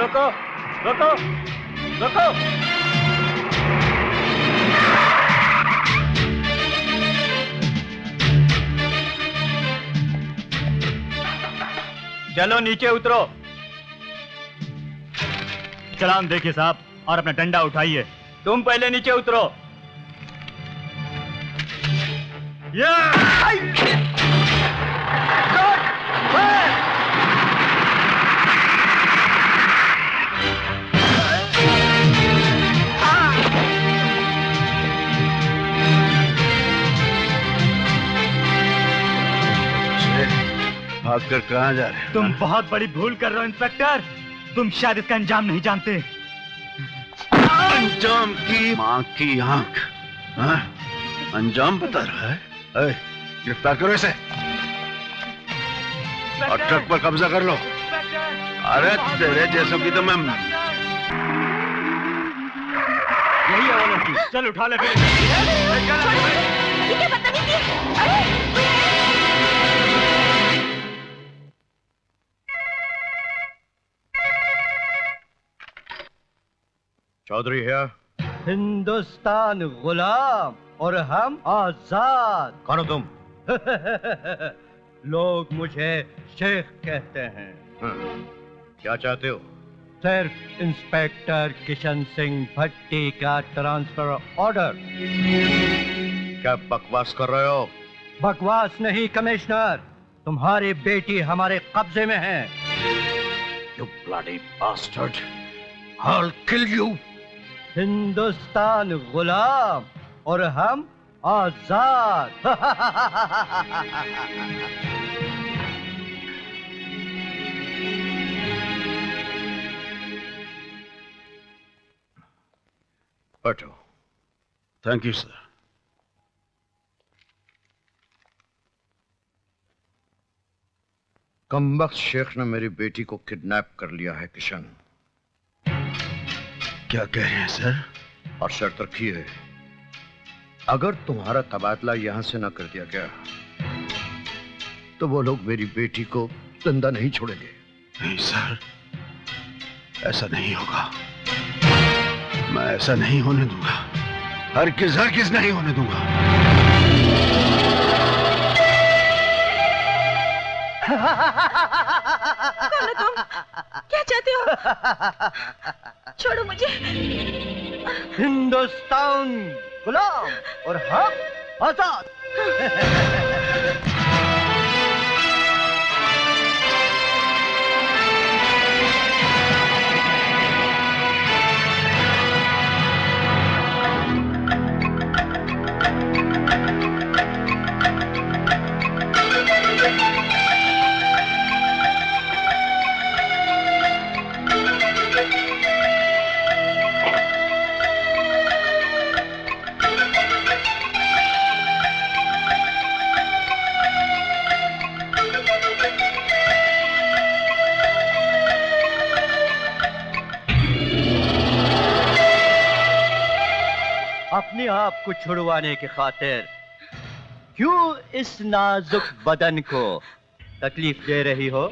रोको रोको रोको। चलो नीचे उतरो। चलान देखिए साहब और अपना डंडा उठाइए। तुम पहले नीचे उतरो। भागकर कहाँ जा रहे हैं? तुम बहुत बड़ी भूल कर रहे हो इंस्पेक्टर। तुम शायद इसका अंजाम नहीं जानते। अंजाम की माँ की आंख। हाँ? अंजाम बता रहा है? गिरफ्तार करो इसे और ट्रक पर कब्जा कर लो। अरे तेरे जैसों की तो मैं यही है वो लड़की। चल उठा ले फिर। चौधरी है। हिंदुस्तान गुलाम और हम आजाद। कौन हो तुम? लोग मुझे शेख कहते हैं। क्या चाहते हो? सिर्फ इंस्पेक्टर किशन सिंह भट्टी का ट्रांसफर ऑर्डर। क्या बकवास कर रहे हो? बकवास नहीं कमिश्नर, तुम्हारी बेटी हमारे कब्जे में है। You bloody bastard! I'll kill you! Hindustan गुलाम और हम आजाद। बैठो। Thank you sir. कमबख्त शेख ने मेरी बेटी को किडनैप कर लिया है किशन। क्या कह रहे हैं सर? और शर्त रखी है, अगर तुम्हारा तबादला यहां से न कर दिया गया तो वो लोग मेरी बेटी को जिंदा नहीं छोड़ेंगे। नहीं सर, ऐसा नहीं होगा। मैं ऐसा नहीं होने दूंगा। हरगिज नहीं होने दूंगा। कौन हो तुम? क्या चाहते हो? छोड़ो मुझे। हिंदुस्तान गुलाम और हम आजाद। अपने आप को छुड़वाने की खातिर क्यों इस नाजुक बदन को तकलीफ दे रही हो?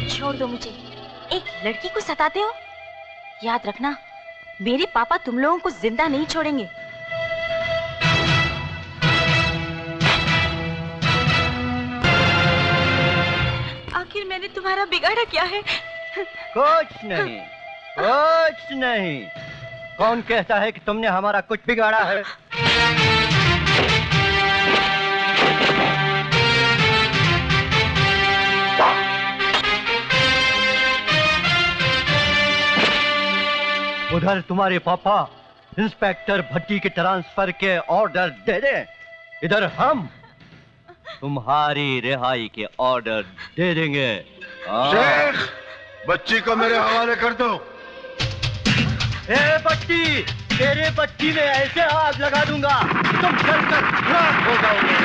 छोड़ दो मुझे। एक लड़की को सताते हो? याद रखना, मेरे पापा तुम लोगों को जिंदा नहीं छोड़ेंगे। आखिर मैंने तुम्हारा बिगाड़ा क्या है? कुछ नहीं, कुछ नहीं। कौन कहता है कि तुमने हमारा कुछ बिगाड़ा है? उधर तुम्हारे पापा इंस्पेक्टर भट्टी के ट्रांसफर के ऑर्डर दे दें, इधर हम तुम्हारी रिहाई के ऑर्डर दे देंगे। शेख, बच्ची को मेरे हवाले कर दो। ए भट्टी, तेरे बच्ची में ऐसे आग लगा दूंगा तुम जलकर राख हो जाओगे।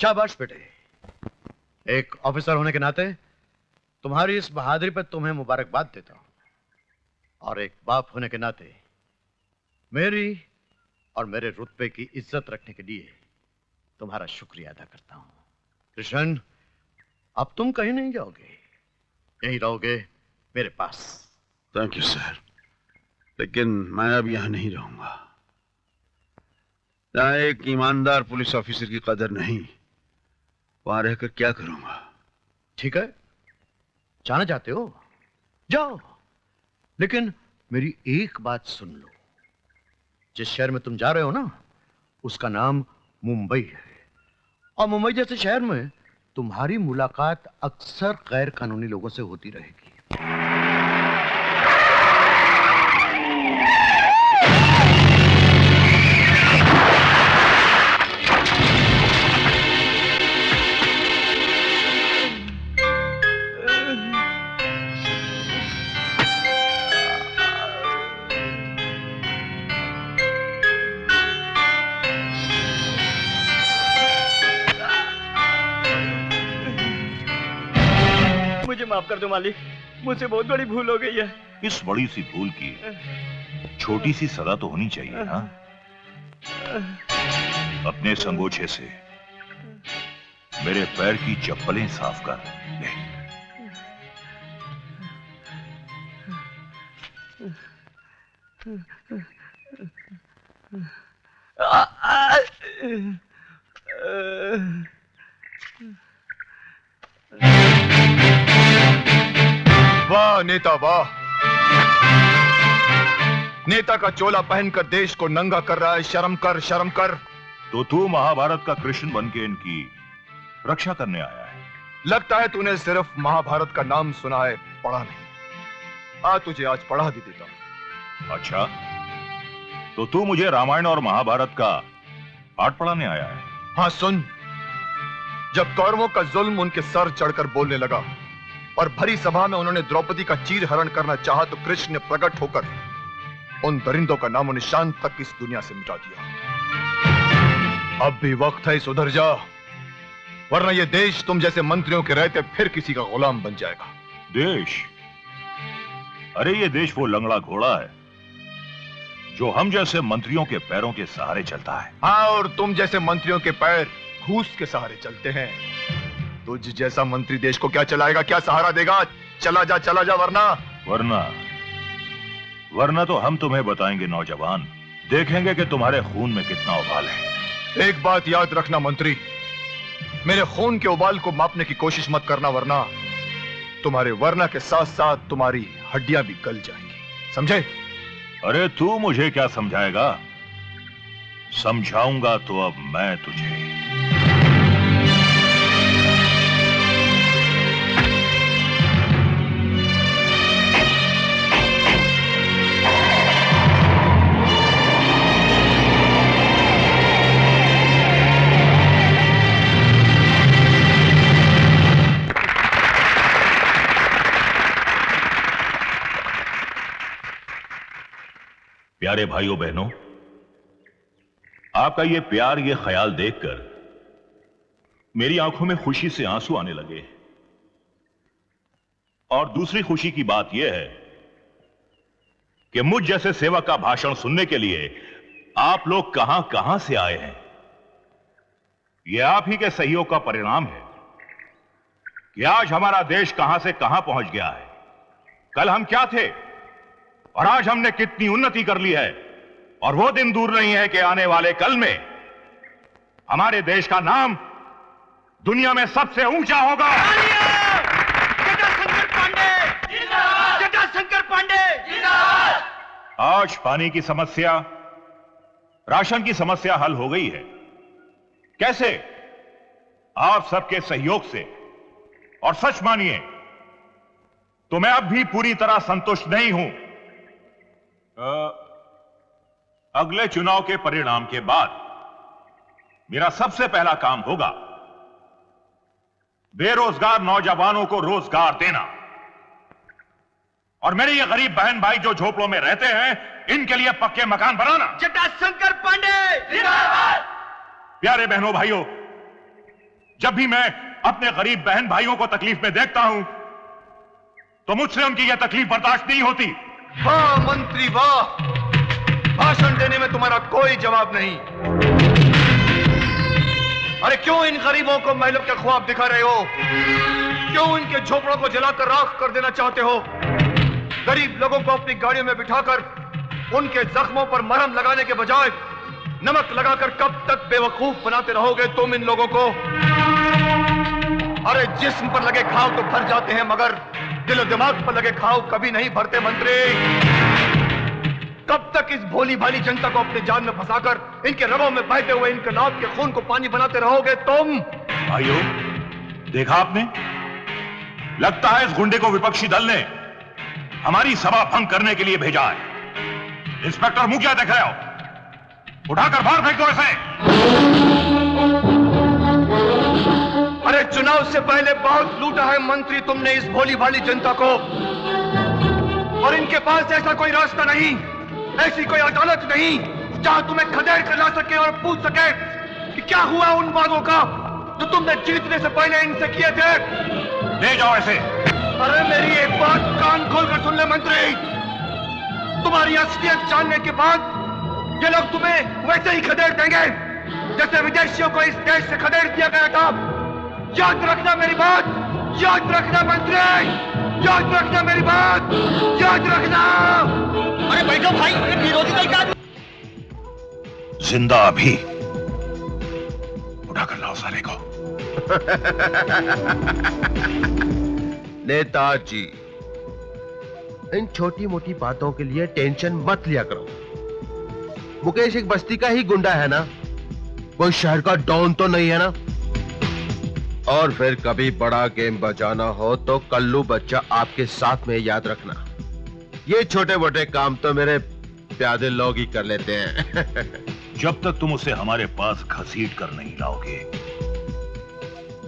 शाबाश बेटे। एक ऑफिसर होने के नाते तुम्हारी इस बहादुरी पर तुम्हें मुबारकबाद देता हूं, और एक बाप होने के नाते मेरी और मेरे रुतबे की इज्जत रखने के लिए तुम्हारा शुक्रिया अदा करता हूं। कृष्ण, अब तुम कहीं नहीं जाओगे, यहीं रहोगे मेरे पास। थैंक यू सर, लेकिन मैं अब यहां नहीं रहूंगा। यहाँ एक ईमानदार पुलिस ऑफिसर की कदर नहीं, वहां रहकर क्या करूंगा? ठीक है, जाना चाहते हो जाओ, लेकिन मेरी एक बात सुन लो। जिस शहर में तुम जा रहे हो ना, उसका नाम मुंबई है, और मुंबई जैसे शहर में तुम्हारी मुलाकात अक्सर गैर कानूनी लोगों से होती रहेगी। मुझे माफ कर दो मालिक, मुझसे बहुत बड़ी भूल हो गई है। इस बड़ी सी भूल की छोटी सी सजा तो होनी चाहिए ना। अपने संगोछे से मेरे पैर की चप्पलें साफ कर ले। वाह नेता वाह, नेता का चोला पहनकर देश को नंगा कर रहा है। शर्म कर, शर्म कर। तो तू महाभारत का कृष्ण बन के इनकी रक्षा करने आया है। लगता है तूने सिर्फ महाभारत का नाम सुना है, पढ़ा नहीं। तुझे आज पढ़ा भी देता हूं। अच्छा, तो तू मुझे रामायण और महाभारत का पाठ पढ़ाने आया है? हाँ सुन, जब कौरवों का जुल्म उनके सर चढ़कर बोलने लगा और भरी सभा में उन्होंने द्रौपदी का चीर हरण करना चाहा, तो कृष्ण ने प्रकट होकर उन दरिंदों का नामो निशान तक इस दुनिया से मिटा दिया। अब भी वक्त है, सुधर जा, वरना यह देश तुम जैसे मंत्रियों के रहते फिर किसी का गुलाम बन जाएगा। देश? अरे ये देश वो लंगड़ा घोड़ा है जो हम जैसे मंत्रियों के पैरों के सहारे चलता है। हाँ, और तुम जैसे मंत्रियों के पैर घूस के सहारे चलते हैं। तुझ जैसा मंत्री देश को क्या चलाएगा, क्या सहारा देगा? चला जा, वरना तो हम तुम्हें बताएंगे नौजवान, देखेंगे कि तुम्हारे खून में कितना उबाल है। एक बात याद रखना मंत्री, मेरे खून के उबाल को मापने की कोशिश मत करना, वरना तुम्हारे वरना के साथ साथ तुम्हारी हड्डियां भी गल जाएंगी, समझे? अरे तू मुझे क्या समझाएगा? समझाऊंगा तो अब मैं तुझे। प्यारे भाइयों बहनों, आपका ये प्यार, ये ख्याल देखकर मेरी आंखों में खुशी से आंसू आने लगे। और दूसरी खुशी की बात यह है कि मुझ जैसे सेवक का भाषण सुनने के लिए आप लोग कहां कहां से आए हैं। यह आप ही के सहयोग का परिणाम है कि आज हमारा देश कहां से कहां पहुंच गया है। कल हम क्या थे और आज हमने कितनी उन्नति कर ली है, और वो दिन दूर नहीं है कि आने वाले कल में हमारे देश का नाम दुनिया में सबसे ऊंचा होगा। जटाशंकर पांडे आज पानी की समस्या, राशन की समस्या हल हो गई है। कैसे? आप सबके सहयोग से। और सच मानिए तो मैं अब भी पूरी तरह संतुष्ट नहीं हूं। अगले चुनाव के परिणाम के बाद मेरा सबसे पहला काम होगा बेरोजगार नौजवानों को रोजगार देना, और मेरे ये गरीब बहन भाई जो झोपड़ों में रहते हैं, इनके लिए पक्के मकान बनाना। जटाशंकर पांडे जिंदाबाद। प्यारे बहनों भाइयों, जब भी मैं अपने गरीब बहन भाइयों को तकलीफ में देखता हूं तो मुझसे उनकी यह तकलीफ बर्दाश्त नहीं होती। वाह मंत्री वाह, भाषण देने में तुम्हारा कोई जवाब नहीं। अरे क्यों इन गरीबों को महलों के ख्वाब दिखा रहे हो? क्यों इनके झोपड़ों को जलाकर राख कर देना चाहते हो? गरीब लोगों को अपनी गाड़ियों में बिठाकर उनके जख्मों पर मरहम लगाने के बजाय नमक लगाकर कब तक बेवकूफ बनाते रहोगे तुम इन लोगों को? अरे जिस्म पर लगे घाव तो भर जाते हैं मगर दिल और दिमाग पर लगे घाव कभी नहीं भरते मंत्री। कब तक इस भोली भाली जनता को अपने जान में फंसाकर इनके रगों में बहते हुए इनके नाक के खून को पानी बनाते रहोगे तुम? भाइयों, देखा आपने, लगता है इस गुंडे को विपक्षी दल ने हमारी सभा भंग करने के लिए भेजा है। इंस्पेक्टर मुंह क्या देख रहे हो? उठाकर बाहर फेंक दो इसे। अरे चुनाव से पहले बहुत लूटा है मंत्री तुमने इस भोली भाली जनता को, और इनके पास ऐसा कोई रास्ता नहीं, ऐसी कोई अदालत नहीं जहां तुम्हें खदेड़ कर ला सके और पूछ सके कि क्या हुआ उन वादों का जो तुमने जीतने से पहले इनसे किए थे। ले जाओ ऐसे। अरे मेरी एक बात कान खोलकर सुन ले मंत्री, तुम्हारी असलियत जानने के बाद ये लोग तुम्हें वैसे ही खदेड़ देंगे जैसे विदेशियों को इस देश से खदेड़ दिया गया था। याद रखना मेरी बात, याद रखना मंत्री, याद रखना मेरी बात, याद रखना। अरे बैठो भाई, विरोधी दल का जिंदा अभी उठाकर लाओ साले को। नेताजी, इन छोटी मोटी बातों के लिए टेंशन मत लिया करो। मुकेश एक बस्ती का ही गुंडा है ना, कोई शहर का डॉन तो नहीं है ना। और फिर कभी बड़ा गेम बजाना हो तो कल्लू बच्चा आपके साथ में, याद रखना। ये छोटे मोटे काम तो मेरे प्यादे लोग ही कर लेते हैं। जब तक तुम उसे हमारे पास घसीट कर नहीं लाओगे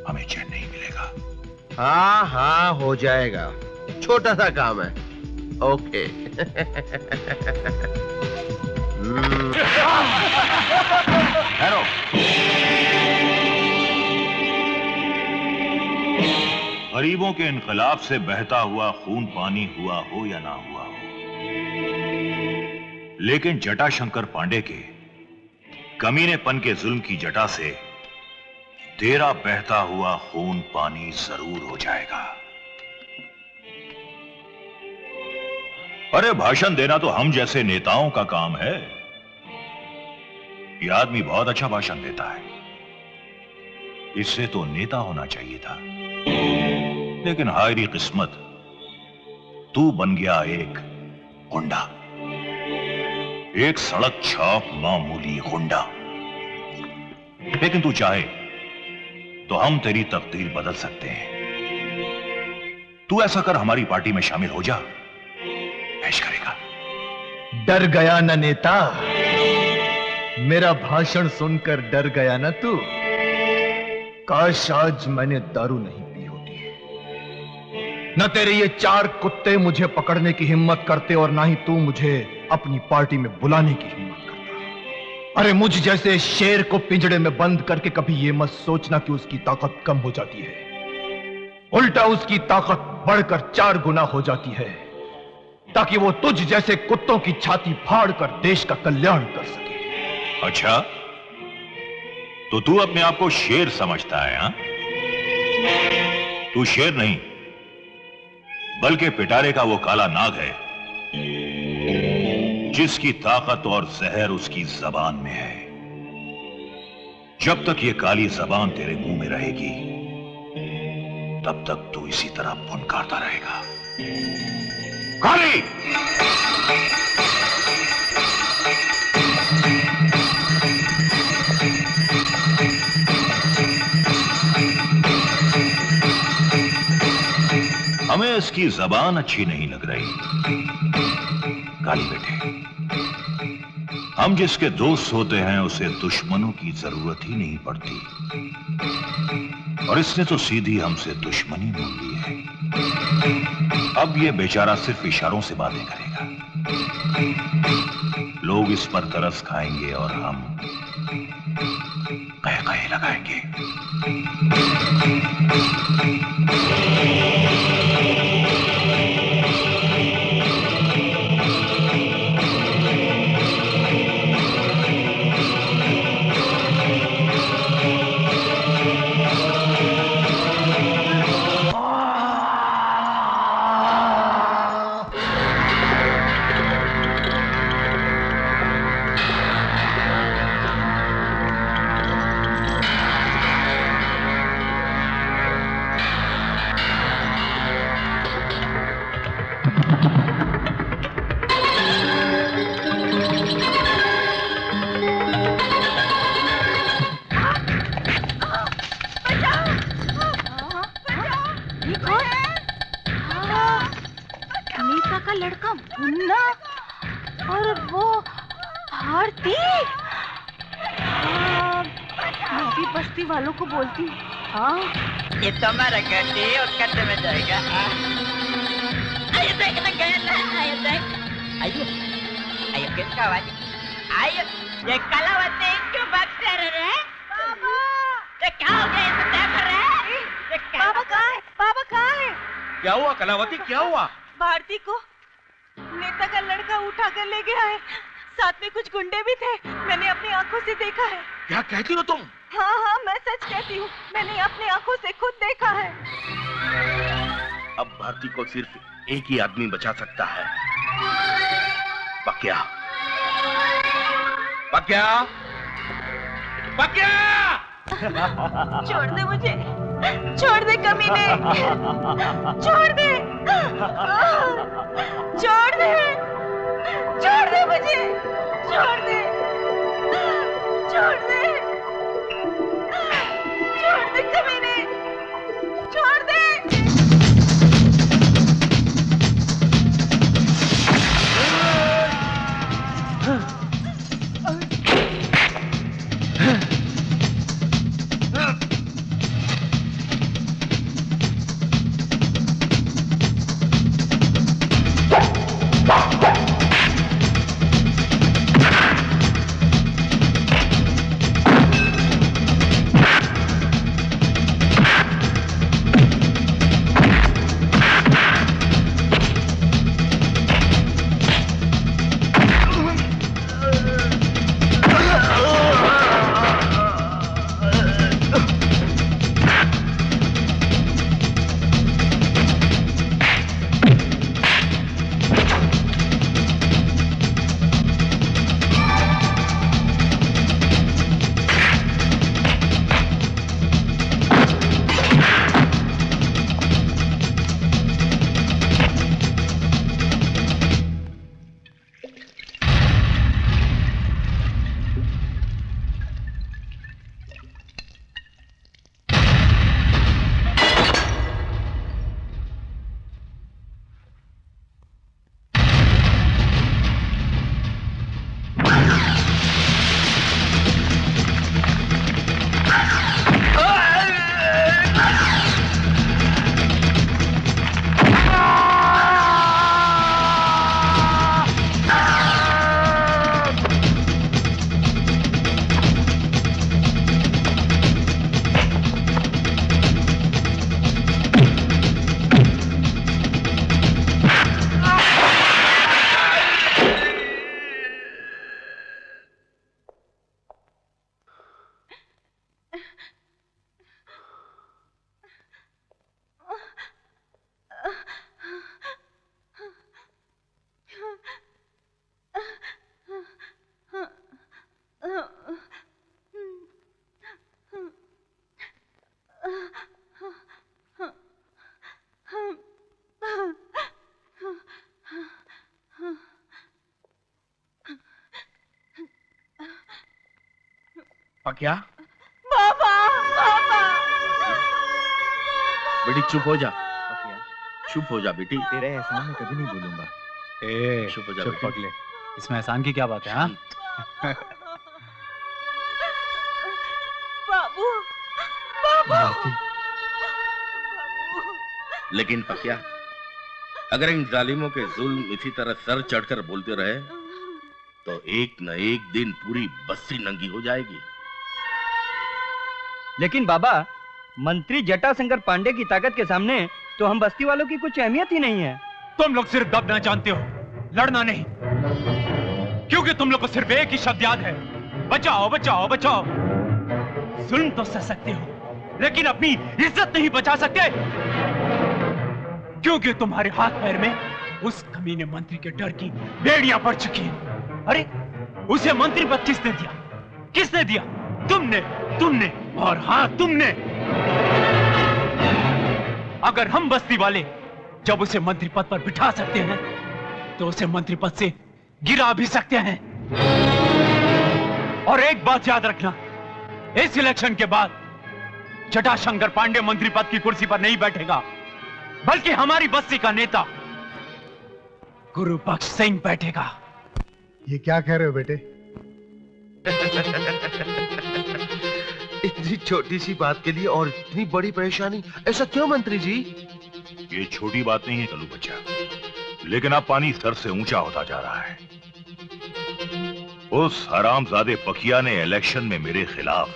हमें चैन नहीं मिलेगा। हाँ हाँ हो जाएगा, छोटा सा काम है। ओके। हेलो, गरीबों के इनकलाब से बहता हुआ खून पानी हुआ हो या ना हुआ हो, लेकिन जटाशंकर पांडे के कमीनेपन के जुल्म की जटा से तेरा बहता हुआ खून पानी जरूर हो जाएगा। अरे भाषण देना तो हम जैसे नेताओं का काम है। यह आदमी बहुत अच्छा भाषण देता है, इससे तो नेता होना चाहिए था, लेकिन हायरी किस्मत, तू बन गया एक गुंडा, एक सड़क छाप मामूली गुंडा। लेकिन तू चाहे तो हम तेरी तकदीर बदल सकते हैं। तू ऐसा कर, हमारी पार्टी में शामिल हो जा, ऐश करेगा। डर गया ना नेता, मेरा भाषण सुनकर डर गया ना तू? काश आज मैंने दारू नहीं पी होती, न तेरे ये चार कुत्ते मुझे पकड़ने की हिम्मत करते और ना ही तू मुझे अपनी पार्टी में बुलाने की हिम्मत करता। अरे मुझ जैसे शेर को पिंजड़े में बंद करके कभी ये मत सोचना कि उसकी ताकत कम हो जाती है, उल्टा उसकी ताकत बढ़कर 4 गुना हो जाती है, ताकि वो तुझ जैसे कुत्तों की छाती फाड़कर देश का कल्याण कर सके। अच्छा, तो तू अपने आप को शेर समझता है? हा? तू शेर नहीं बल्कि पिटारे का वो काला नाग है जिसकी ताकत और जहर उसकी जबान में है। जब तक ये काली जबान तेरे मुंह में रहेगी तब तक तू इसी तरह फुनकारता रहेगा। काली! हमें इसकी जबान अच्छी नहीं लग रही। काली बेटे, हम जिसके दोस्त होते हैं उसे दुश्मनों की जरूरत ही नहीं पड़ती, और इसने तो सीधी हमसे दुश्मनी मोल ली है। अब ये बेचारा सिर्फ इशारों से बातें करेगा, लोग इस पर तरस खाएंगे और हम कह जगह ही लगाएंगे। नीता का लड़का मुन्ना और वो भारती। मैं भी बस्ती वालों को बोलती हूँ। हाँ, ये तो हमारा गड्ढे और गड्ढे में जाएगा। आइए देख ना गए ना, आइए देख। आइए, आइए किसका आवाज? आइए, ये कलावती क्यों भागते रहे? बाबा, ये क्या हो गया? इसे देख रहे? बाबा कहाँ है? बाबा कहाँ है? क्या हुआ कलावती, क्या हुआ? भारती को नेता का लड़का उठा कर ले गया है। साथ में कुछ गुंडे भी थे। मैंने अपनी आंखों से देखा है। क्या कहती हो तुम? हाँ हाँ, मैं सच कहती हूँ। मैंने अपनी आंखों से खुद देखा है। अब भारती को सिर्फ एक ही आदमी बचा सकता है। पक्या। पक्या, पक्या! छोड़ दे मुझे, छोड़ दे कमीने, छोड़ दे, छोड़ दे, छोड़ दे मुझे, छोड़ दे, छोड़ दे, छोड़ दे कमीने, छोड़ दे। पक्या? बाबा, बाबा। बेटी चुप हो जा। चुप हो जा बेटी। तेरे एहसान में कभी नहीं भूलूंगा। चुप हो जा चुप बेटी। पगले, इसमें एहसान की क्या बात है? हाँ, बाबू, बाबू। लेकिन पक्या, अगर इन जालिमों के जुल्म इसी तरह सर चढ़कर बोलते रहे तो एक न एक दिन पूरी बस्ती नंगी हो जाएगी। लेकिन बाबा, मंत्री जटाशंकर पांडे की ताकत के सामने तो हम बस्ती वालों की कुछ अहमियत ही नहीं है। तुम लोग सिर्फ दबना जानते हो, लड़ना नहीं। क्योंकि तुम लोग को सिर्फ एक ही शब्द याद है, बचाओ बचाओ बचाओ। सुन तो सकते हो, लेकिन अपनी इज्जत नहीं बचा सकते, क्योंकि तुम्हारे हाथ पैर में उस कमीने मंत्री के डर की बेड़ियां पड़ चुकी हैं। अरे उसे मंत्री पद किसने दिया? किसने दिया? तुमने, तुमने और हाँ तुमने। अगर हम बस्ती वाले जब उसे मंत्री पद पर बिठा सकते हैं, तो उसे मंत्री पद से गिरा भी सकते हैं। और एक बात याद रखना, इस इलेक्शन के बाद जटाशंकर पांडे मंत्री पद की कुर्सी पर नहीं बैठेगा, बल्कि हमारी बस्ती का नेता गुरुबख्श सिंह बैठेगा। ये क्या कह रहे हो बेटे? इतनी छोटी सी बात के लिए और इतनी बड़ी परेशानी, ऐसा क्यों मंत्री जी? ये छोटी बात नहीं है कल्लू बच्चा, लेकिन अब पानी सर से ऊंचा होता जा रहा है। उस हरामजादे पकिया ने इलेक्शन में मेरे खिलाफ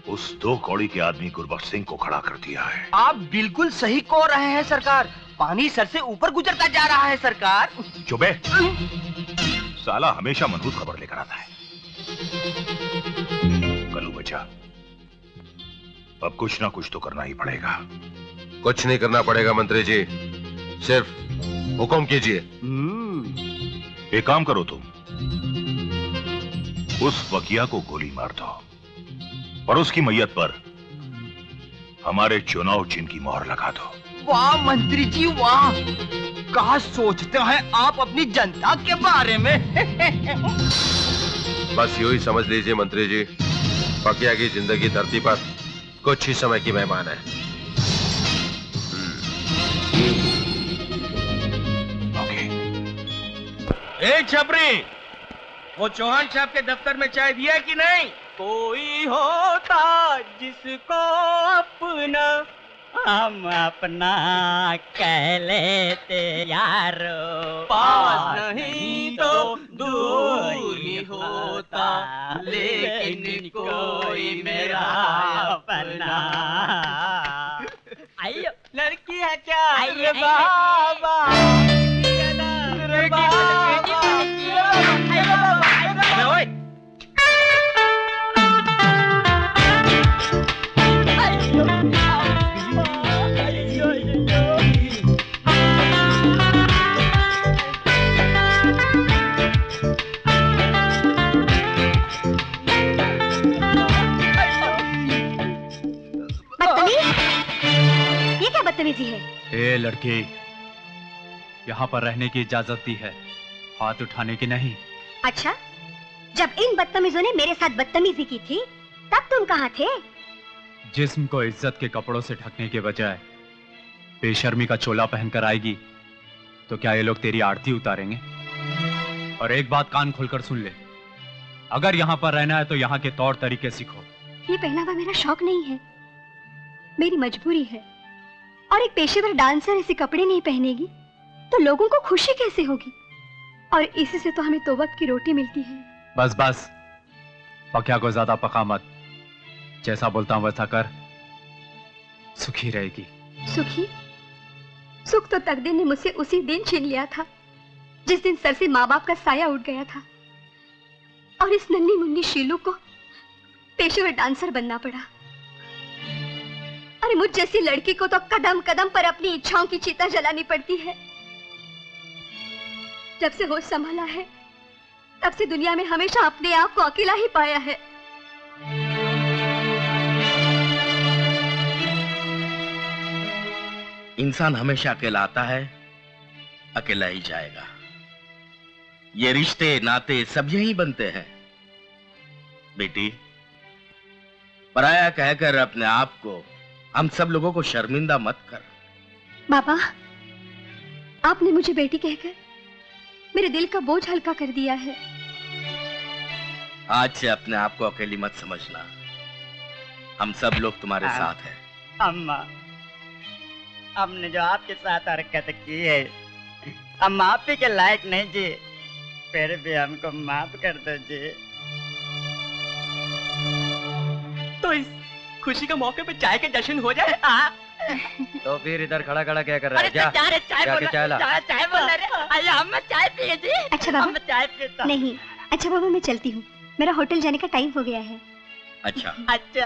उस 2 कौड़ी के आदमी गुरबख्श सिंह को खड़ा कर दिया है। आप बिल्कुल सही कह रहे हैं सरकार, पानी सर से ऊपर गुजरता जा रहा है सरकार। चुप है, साला हमेशा मनहूस खबर लेकर आता है। कल्लू बच्चा, अब कुछ ना कुछ तो करना ही पड़ेगा। कुछ नहीं करना पड़ेगा मंत्री जी, सिर्फ हुक्म कीजिए। एक काम करो, तुम उस वकिया को गोली मार दो और उसकी मैयत पर हमारे चुनाव चिन्ह की मोहर लगा दो। वाह मंत्री जी वाह, कहा सोचते हैं आप अपनी जनता के बारे में। बस यूं ही समझ लीजिए मंत्री जी, पकिया की जिंदगी धरती पर कुछ ही समय की मेहमान है। ए छपरी, वो चौहान साहब के दफ्तर में चाय दिया कि नहीं? कोई होता जिसको अपना हम अपना कह लेते यारो, पास नहीं तो दूर ही होता, लेकिन कोई मेरा अपना। आइयो, लड़की है क्या? आइए, रे बाबा, रे बाबा, अबे ओए, ये क्या बदतमीजी है? ए लड़की, यहाँ पर रहने की इजाजत दी है, हाथ उठाने की नहीं। अच्छा, जब इन बदतमीजों ने मेरे साथ बदतमीजी की थी, तब तुम कहाँ थे? जिस्म को इज्जत के कपड़ों से ढकने के बजाय बेशर्मी का चोला पहनकर आएगी, तो क्या ये लोग तेरी आरती उतारेंगे? और एक बात कान खोलकर सुन ले, अगर यहाँ पर रहना है तो यहाँ के तौर तरीके सीखो। ये पहनावा मेरा शौक नहीं है, मेरी मजबूरी है। और एक पेशेवर डांसर ऐसे कपड़े नहीं पहनेगी तो लोगों को खुशी कैसे होगी? और इसी से तो हमें तो वक्त की रोटी मिलती है। बस बस, पकिया को ज्यादा पका मत, जैसा बोलता हूं वैसा कर, सुखी रहेगी। सुखी? सुख तो तकदीर ने मुझसे उसी दिन छीन लिया था जिस दिन सर से माँ बाप का साया उठ गया था, और इस नन्ही मुन्नी शीलू को पेशेवर डांसर बनना पड़ा। अरे मुझ जैसी लड़की को तो कदम कदम पर अपनी इच्छाओं की चिता जलानी पड़ती है। जब से होश संभाला है, तब से दुनिया में हमेशा अपने आप को अकेला ही पाया है। इंसान हमेशा अकेला आता है, अकेला ही जाएगा। ये रिश्ते नाते सब यही बनते हैं। बेटी, पराया कहकर अपने आप को, हम सब लोगों को शर्मिंदा मत कर। बाबा, आपने मुझे बेटी कहकर मेरे दिल का बोझ हल्का कर दिया है। आज से अपने आप को अकेली मत समझना, हम सब लोग तुम्हारे साथ हैं। अम्मा, हमने जो आपके साथ हरकत की है, हम माफी के लायक नहीं जी, फिर भी हमको माफ कर दो जी। खुशी के मौके पे चाय के जश्न हो जाए। तो फिर इधर खड़ा खड़ा क्या कर रहा है? अरे चाय जाके चाय ला। चाय बोल रहे। आइए हम चाय पिए जी। अच्छा बाबा, हम चाय पीता। नहीं, अच्छा बाबा मैं चलती हूँ, मेरा होटल जाने का टाइम हो गया है। अच्छा अच्छा,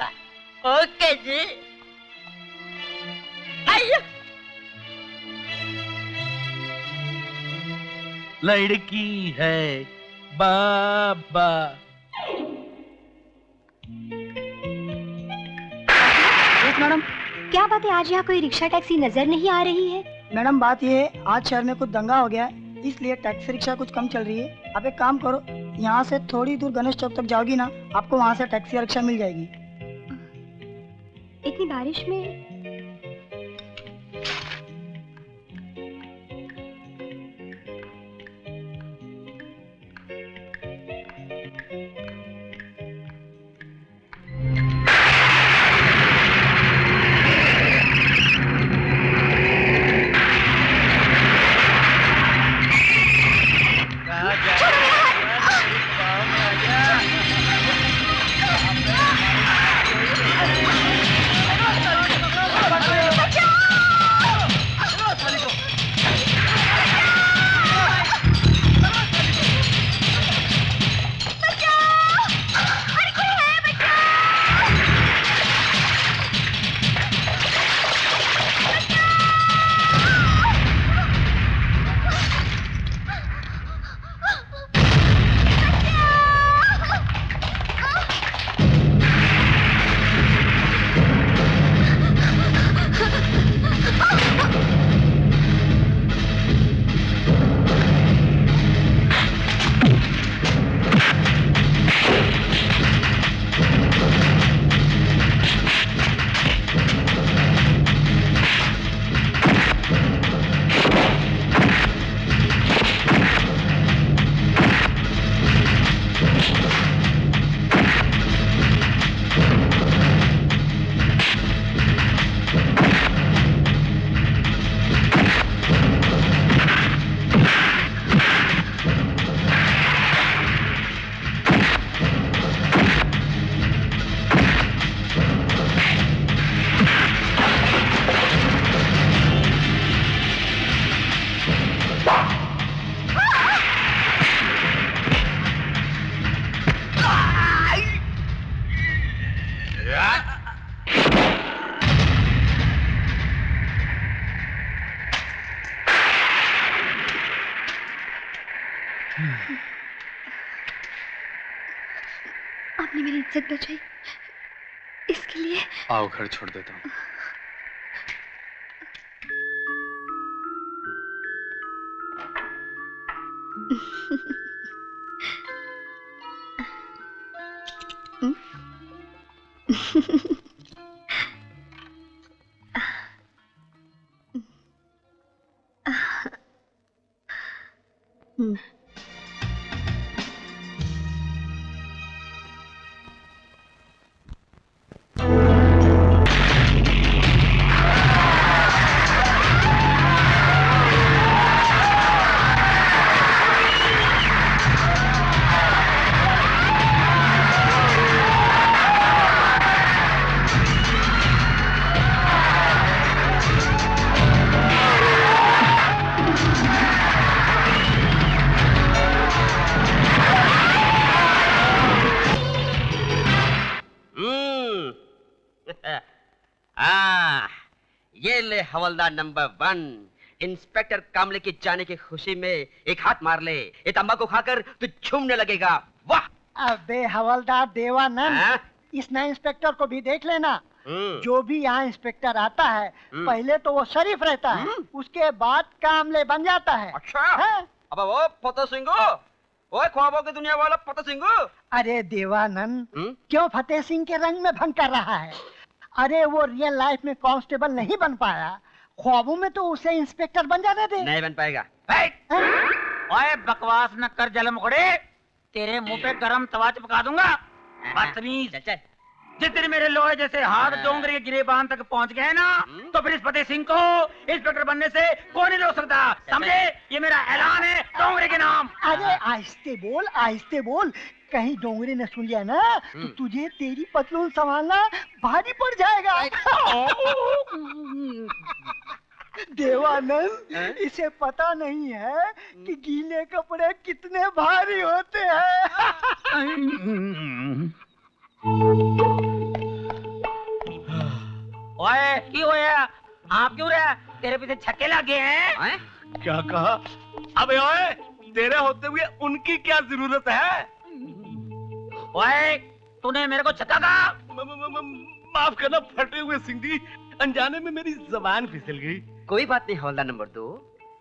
ओके जी। आइए। लड़की है बाबा। मैडम, क्या बात है, आज यहाँ कोई रिक्शा टैक्सी नजर नहीं आ रही है? मैडम बात ये है, आज शहर में कुछ दंगा हो गया है, इसलिए टैक्सी रिक्शा कुछ कम चल रही है। आप एक काम करो, यहाँ से थोड़ी दूर गणेश चौक तक जाओगी ना, आपको वहाँ से टैक्सी या रिक्शा मिल जाएगी। इतनी बारिश में? आपने मेरी इज्जत बचाई, इसके लिए। आओ घर छोड़ देता हूँ। ये ले हवलदार नंबर 1। इंस्पेक्टर कामले के जाने की खुशी में एक हाथ मार ले, ये तंबाकू खाकर तू झूमने लगेगा। वाह! अबे हवलदार देवानंद, इस नए इंस्पेक्टर को भी देख लेना। जो भी यहाँ इंस्पेक्टर आता है, पहले तो वो शरीफ रहता है, उसके बाद कामले बन जाता है। अच्छा? अब वो फतेह सिंह, वो ख्वाबों की दुनिया वाला फतेह सिंह। अरे देवानंद, क्यों फतेह सिंह के रंग में भंग कर रहा है? अरे वो रियल लाइफ में कांस्टेबल नहीं बन पाया, ख्वाबों में तो उसे इंस्पेक्टर बन जाने दे। नहीं बन पाएगा। ओए बकवास न कर जलमुखड़े, तेरे मुंह पे गरम तवा चिपका दूंगा। बदतमीज, जितने मेरे लोहे जैसे हाथ डोंगरे के गिरेबान तक पहुंच गए ना, तो फिर इस फतेह सिंह को इंस्पेक्टर बनने से कोई नहीं रोक सकता, समझे? ये मेरा ऐलान है डोंगरे के नाम। अरे आहिस्ते बोल, आहिस्ते बोल, कहीं डोंगरे ने सुन लिया ना तो तुझे तेरी पतलून संभालना भारी पड़ जाएगा। देवानंद, इसे पता नहीं है कि गीले कपड़े कितने भारी होते हैं। ओए, क्यों होया? आप क्यों रहा? तेरे पीछे छक्के लगे हैं? क्या कहा? अबे ओए, तेरे होते हुए उनकी क्या जरूरत है? ओए, तूने मेरे को छक्का कहा? माफ करना फटे हुए सिंह जी, अनजाने में मेरी जबान फिसल गई। कोई बात नहीं हवलदार नंबर 2,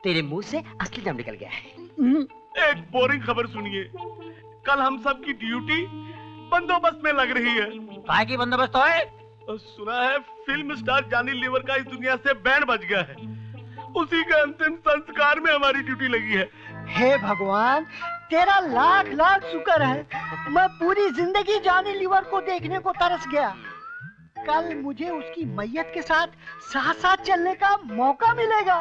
तेरे मुंह से असली नाम निकल गया है। एक बोरिंग खबर सुनिए। कल हम सब की ड्यूटी बंदोबस्त में लग रही है। काय की बंदोबस्त है? सुना है फिल्म स्टार जॉनी लीवर का इस दुनिया से बैंड बज गया है। उसी के अंतिम संस्कार में हमारी ड्यूटी लगी है। हे भगवान, तेरा लाख लाख शुक्र है। मैं पूरी जिंदगी जॉनी लीवर को देखने को तरस गया। कल मुझे उसकी मैयत के साथ साथ साथ चलने का मौका मिलेगा।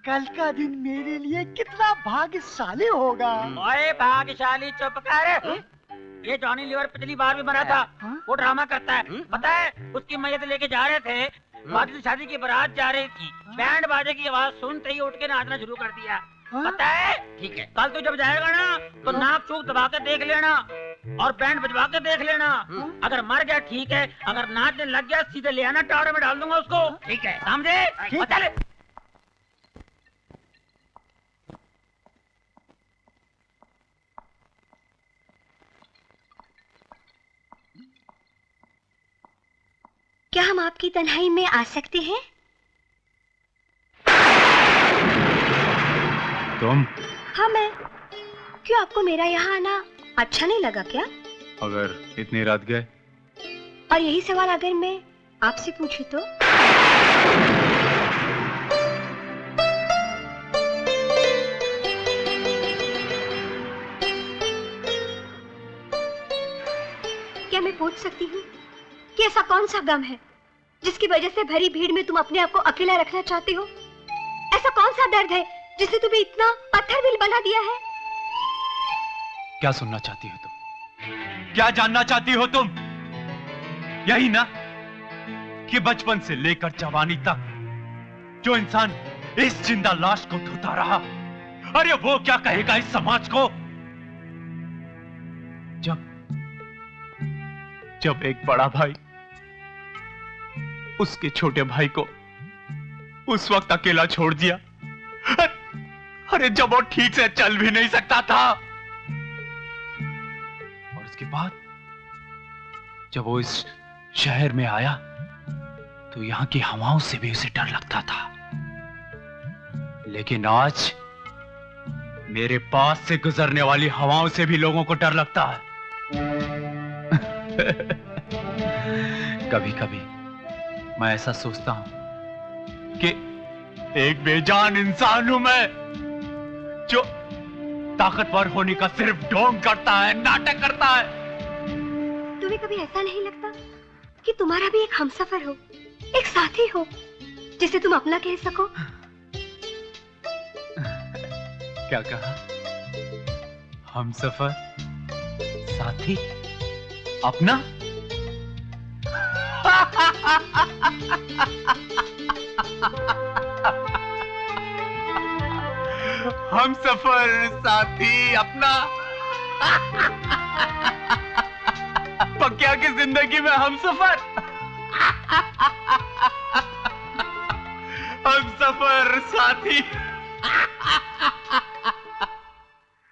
कल का दिन मेरे लिए कितना भाग्यशाली होगा। ओए भाग्यशाली, चुप कर। ये जॉनी लीवर पिछली बार भी मरा था। वो ड्रामा करता है, पता है? उसकी मैयत लेके जा रहे थे, बाकी तो शादी की बारात जा रही थी। बैंड बाजे की आवाज सुनते ही उठ के नाचना शुरू कर दिया। पता है? ठीक है, कल तू जब जाएगा ना तो नाक चूक दबा के देख लेना और बैंड बजवा के देख लेना। अगर मर गया ठीक है, अगर नाचने लग गया सीधे ले आना, टावरे में डाल दूंगा उसको। ठीक है, समझे? चल। क्या हम आपकी तन्हाई में आ सकते हैं? तुम? हाँ, मैं। क्यों, आपको मेरा यहाँ आना अच्छा नहीं लगा क्या? अगर इतनी रात गए? और यही सवाल अगर मैं आपसे पूछूं तो? क्या मैं पूछ सकती हूँ कि ऐसा कौन सा गम है जिसकी वजह से भरी भीड़ में तुम अपने आप को अकेला रखना चाहते हो? ऐसा कौन सा दर्द है जिसने तुम्हें इतना पत्थर दिल बना दिया है? क्या सुनना चाहती हो तुम? क्या जानना चाहती हो तुम? यही ना कि बचपन से लेकर जवानी तक जो इंसान इस जिंदा लाश को धोता रहा, अरे वो क्या कहेगा इस समाज को जब एक बड़ा भाई उसके छोटे भाई को उस वक्त अकेला छोड़ दिया। अरे जब वो ठीक से चल भी नहीं सकता था, और उसके बाद जब वो इस शहर में आया तो यहां की हवाओं से भी उसे डर लगता था। लेकिन आज मेरे पास से गुजरने वाली हवाओं से भी लोगों को डर लगता है। कभी कभी मैं ऐसा सोचता हूं कि एक बेजान इंसान हूं मैं, जो ताकतवर होने का सिर्फ ढोंग करता है, नाटक करता है। तुम्हें कभी ऐसा नहीं लगता कि तुम्हारा भी एक हमसफर हो, एक साथी हो जिसे तुम अपना कह सको? क्या कहा? हमसफर, साथी, अपना? हमसफर, साथी, अपना? पक्या की जिंदगी में हमसफर? हमसफर, साथी,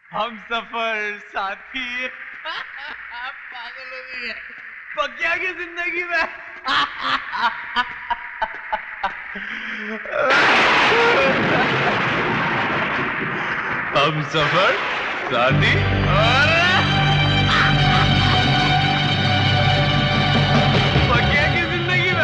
हमसफर, साथी। पागल हो गई है पक्या की जिंदगी में। हमसफर, साथी और पक्या की जिंदगी में।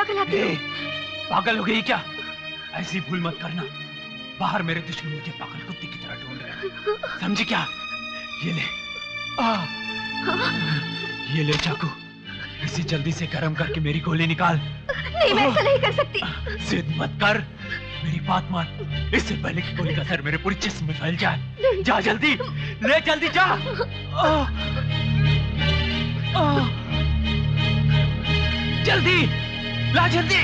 पागल आती हो? पागल हो गई क्या? ऐसी भूल मत करना। बाहर मेरे दुश्मन मुझे पागल कुत्ते की तरह ढूंढ रहे हैं, समझी क्या? ये ले ये ले चाकू, इसे जल्दी से गर्म करके मेरी गोली निकाल। नहीं, मैं ऐसा नहीं कर सकती। जिद मत कर, मेरी बात मान। इससे पहले कि गोली का असर मेरे पूरे जिस्म में फैल जाए, जा जल्दी, ले जल्दी जा। जल्दी ला, जल्दी।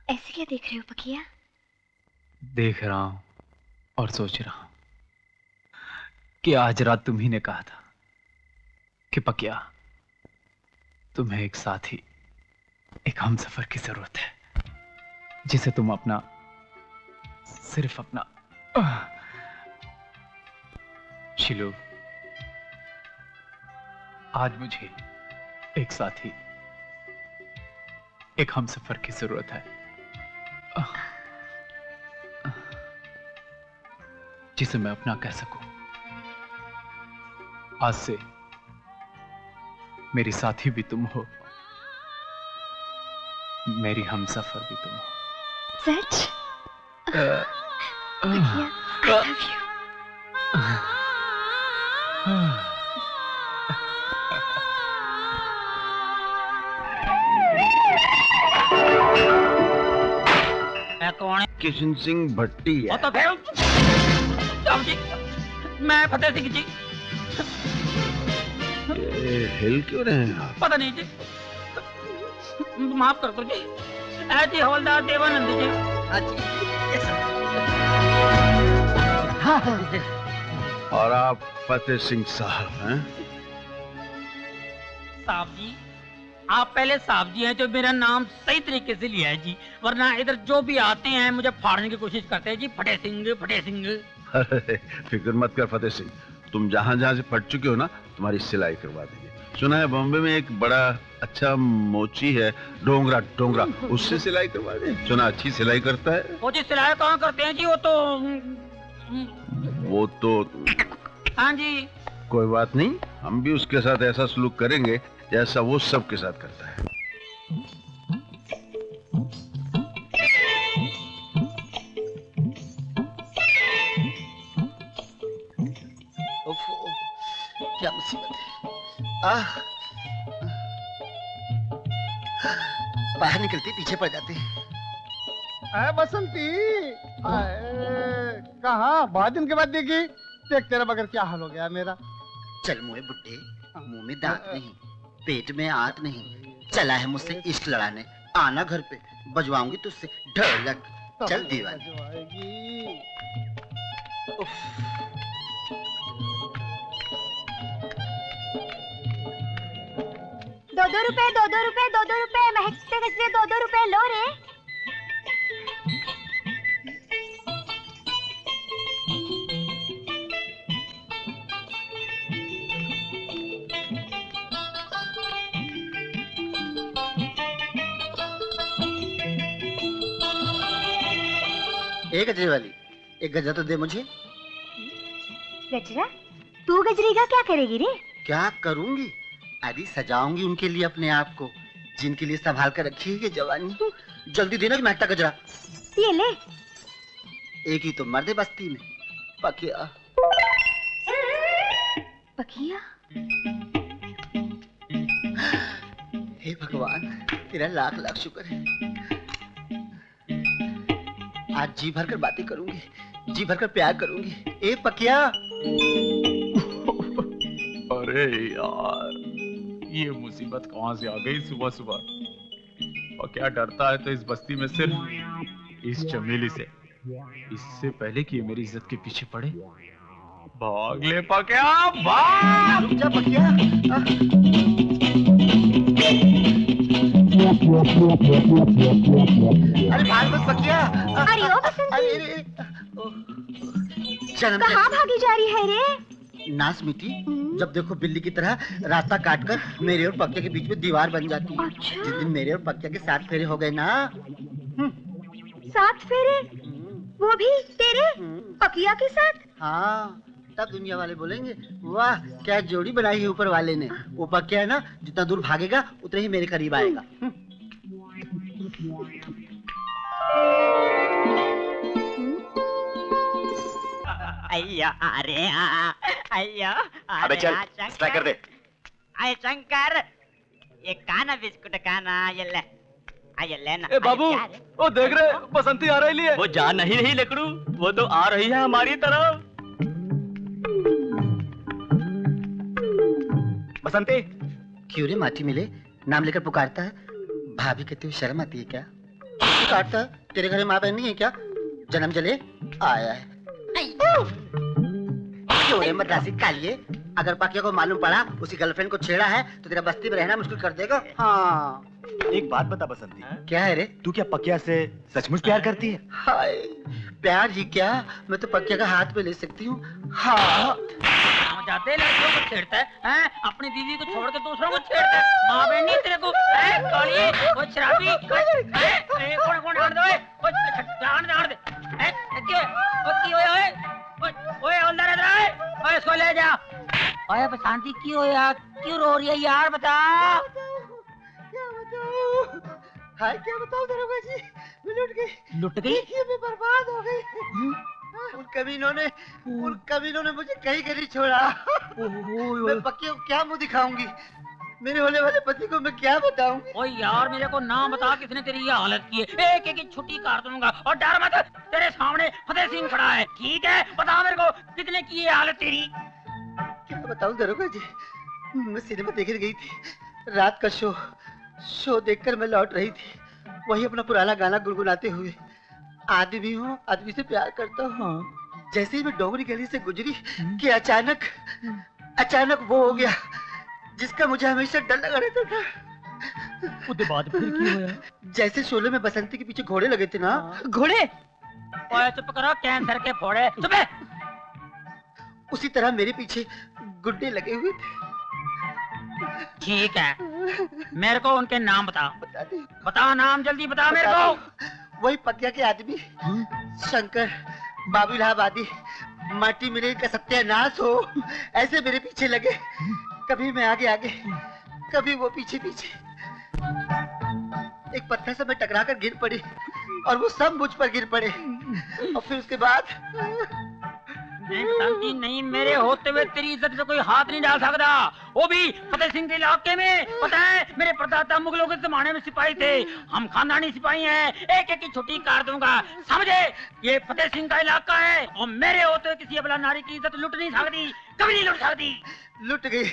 ऐसे क्या देख रहे हो पकिया? देख रहा हूं और सोच रहा हूं कि आज रात तुम्ही ने कहा था कि पकिया, तुम्हें एक साथी, एक हमसफर की जरूरत है, जिसे तुम अपना, सिर्फ अपना। शिलू, आज मुझे एक साथी, एक हमसफर की जरूरत है, जिसे मैं अपना कह सकूं। आज से मेरी साथी भी तुम हो, मेरी हमसफर भी तुम हो। सच? पकिया, I love you. कौन है? किशन सिंह भट्टी है। तो फिर जी, मैं फतेह सिंह जी। ये हिल क्यों रहे हैं आप? पता नहीं जी, माफ कर दो जी। जी हवलदार देवानंद जी। और आप फतेह सिंह साहब हैं? साहब जी, आप पहले साहब जी हैं जो मेरा नाम सही तरीके से लिया है जी, वरना इधर जो भी आते हैं मुझे फाड़ने की कोशिश करते हैं जी। फतेह सिंह, फतेह सिंह। अरे फिक्र मत कर फतेह सिंह, तुम जहां जहां से फट चुके हो ना, तुम्हारी सिलाई करवा देंगे। सुना है बॉम्बे में एक बड़ा अच्छा मोची है, डोंगरा डोंगरा, उससे सिलाई करवा दे। सुना अच्छी सिलाई करता है वो जी। सिलाई कहाँ करते हैं जी? वो तो हाँ जी। कोई बात नहीं, हम भी उसके साथ ऐसा सलूक करेंगे जैसा वो सबके साथ करता है। क्या मुसीबत है। बाहर निकलते पीछे पड़ जाते हैं। बसंती, कहाँ बहुत दिन के बाद देखी। देख तेरा बगैर क्या हाल हो गया मेरा। चल मुए बुड्ढे, मुंह में दांत नहीं, पेट में आंत नहीं, चला है मुझसे इश्क लड़ाने। आना घर पे, बजवाऊंगी तुझसे ढोलक। चल दीवानी। दो रुपए, 2 रुपए, 2 रुपए, महकते गजरे 2 रुपए लो रे। एक गजरे वाली, एक गजरा तो दे मुझे। गजरा? तू गजरे का क्या करेगी रे? क्या करूंगी? अरे सजाऊंगी उनके लिए अपने आप को, जिनके लिए संभाल कर रखी है ये जवानी। जल्दी देना महकता गजरा। ये ले। एक ही तो मर्द है बस्ती में, पकिया। पकिया? हे भगवान, तेरा लाख लाख शुक्र है। आज जी भर कर बातें करूंगी, जी भर कर प्यार करूंगी। ए पकिया। अरे यार, ये मुसीबत कहां से आ गई सुबह सुबह। और क्या डरता है तो इस बस्ती में सिर्फ इस चमेली से। इससे पहले कि ये मेरी इज्जत के पीछे पड़े, भाग ले पकिया, भाग। रुक जा पकिया। अरे भाग मत पकिया। अरे ओ बसंती, कहाँ भागी जा रही है रे? नास मिट्टी, जब देखो बिल्ली की तरह रास्ता काटकर मेरे और पक्के के बीच में दीवार बन जाती है। अच्छा। जिस दिन मेरे और पक्के के 7 फेरे हो गए ना। 7 फेरे? वो भी तेरे पकिया के साथ? हाँ, तब दुनिया वाले बोलेंगे वाह क्या जोड़ी बनाई है ऊपर वाले ने। वो पक्का है ना, जितना दूर भागेगा उतने ही मेरे करीब आएगा। अय्या अरे अय्या अबे चल, स्ट्राइक कर दे। अरे शंकर, ये खाना बिस्कुट खाना, ये ले ना। ए बाबू, वो देख रहे बसंती आ रही है। वो जा नहीं रही लेकड़ू, वो तो आ रही है हमारी तरफ। बसंती, क्यों रे माटी मिले नाम लेकर पुकारता है? भाभी कहते हुए शर्म आती है क्या? पुकारता है, तेरे घर में माँ बहन नहीं है क्या? जन्म जले आया है। क्यों रे मद्रासी कालिए, अगर पकिया को मालूम पड़ा उसकी गर्लफ्रेंड को छेड़ा है तो तेरा बस्ती में रहना मुश्किल कर देगा। हाँ, एक बात बता बसंती, क्या है रे? तू क्या पकिया से सचमुच प्यार करती है? हाय, प्यार ही क्या, मैं तो पकिया का हाथ पे ले सकती हूँ। हाँ, जाते लड़कियों को छेड़ता है, अपनी दीदी को छोड़ के दूसरों को छेड़ता है। माँ बहन नहीं तेरे को, काली, वो शराबी, कौन आड़ दे, ओए अंदर इधर आए, ओए इसको ले जा। ओए बसंती क्यों यार, क्यों रो रही है यार, बता। क्या बताऊं? हाय क्या बताऊं दरोगा जी, मैं लुट गई। लुट गई? मैं बर्बाद हो गई। उन कमीनों ने मुझे कहीं नहीं छोड़ा। मैं पक्के को क्या मुंह दिखाऊंगी? मेरे होने वाले पति को मैं क्या बताऊंगी? ओए यार मेरे को नाम बता, किसने तेरी ये हालत की है? एक एक की छुट्टी काट दूंगा। और डर मत, तेरे सामने फतेह सिंह खड़ा है, ठीक है? बता मेरे को कितने की ये हालत तेरी? क्या बताऊं दरोगा जी, मैं सिनेमा देखने गई थी। रात का शो देखकर मैं लौट रही थी, वही अपना पुराना गाना गुनगुनाते हुए। आदमी हूँ, आदमी से प्यार करता हूँ। जैसे ही मैं डोंगरी गली से गुजरी कि अचानक वो हो गया जिसका मुझे हमेशा डर लगा रहता था। उसके बाद फिर क्या हुआ? जैसे शोले में बसंती के पीछे घोड़े लगे थे ना। घोड़े? ओए चुप करो, कैंसर के फोड़े, चुप है। उसी तरह मेरे पीछे गुड्डे लगे हुए थे। ठीक है, मेरे को उनके नाम बता। बता नाम, जल्दी बता मेरे को। वही पकिया के आदमी, शंकर, बाबू इलाहाबादी, माटी मिले का सत्यानाश हो, ऐसे मेरे पीछे लगे। कभी मैं आगे, कभी वो पीछे। एक पत्थर से मैं टकरा कर गिर पड़ी और वो सब मुझ पर गिर पड़े। और फिर उसके बाद नहीं, नहीं, मेरे होते हुए तेरी इज्जत पे कोई हाथ नहीं डाल सकता, वो भी फतेह सिंह के इलाके में। पता है, मेरे परदादा मुगलों के जमाने में सिपाही थे, हम खानदानी सिपाही हैं। एक एक की छुट्टी काट दूंगा, समझे? ये फतेह सिंह का इलाका है और मेरे होते हुए किसी अबला नारी की इज्जत लुट नहीं सकती, कभी नहीं लुट सकती। लुट गई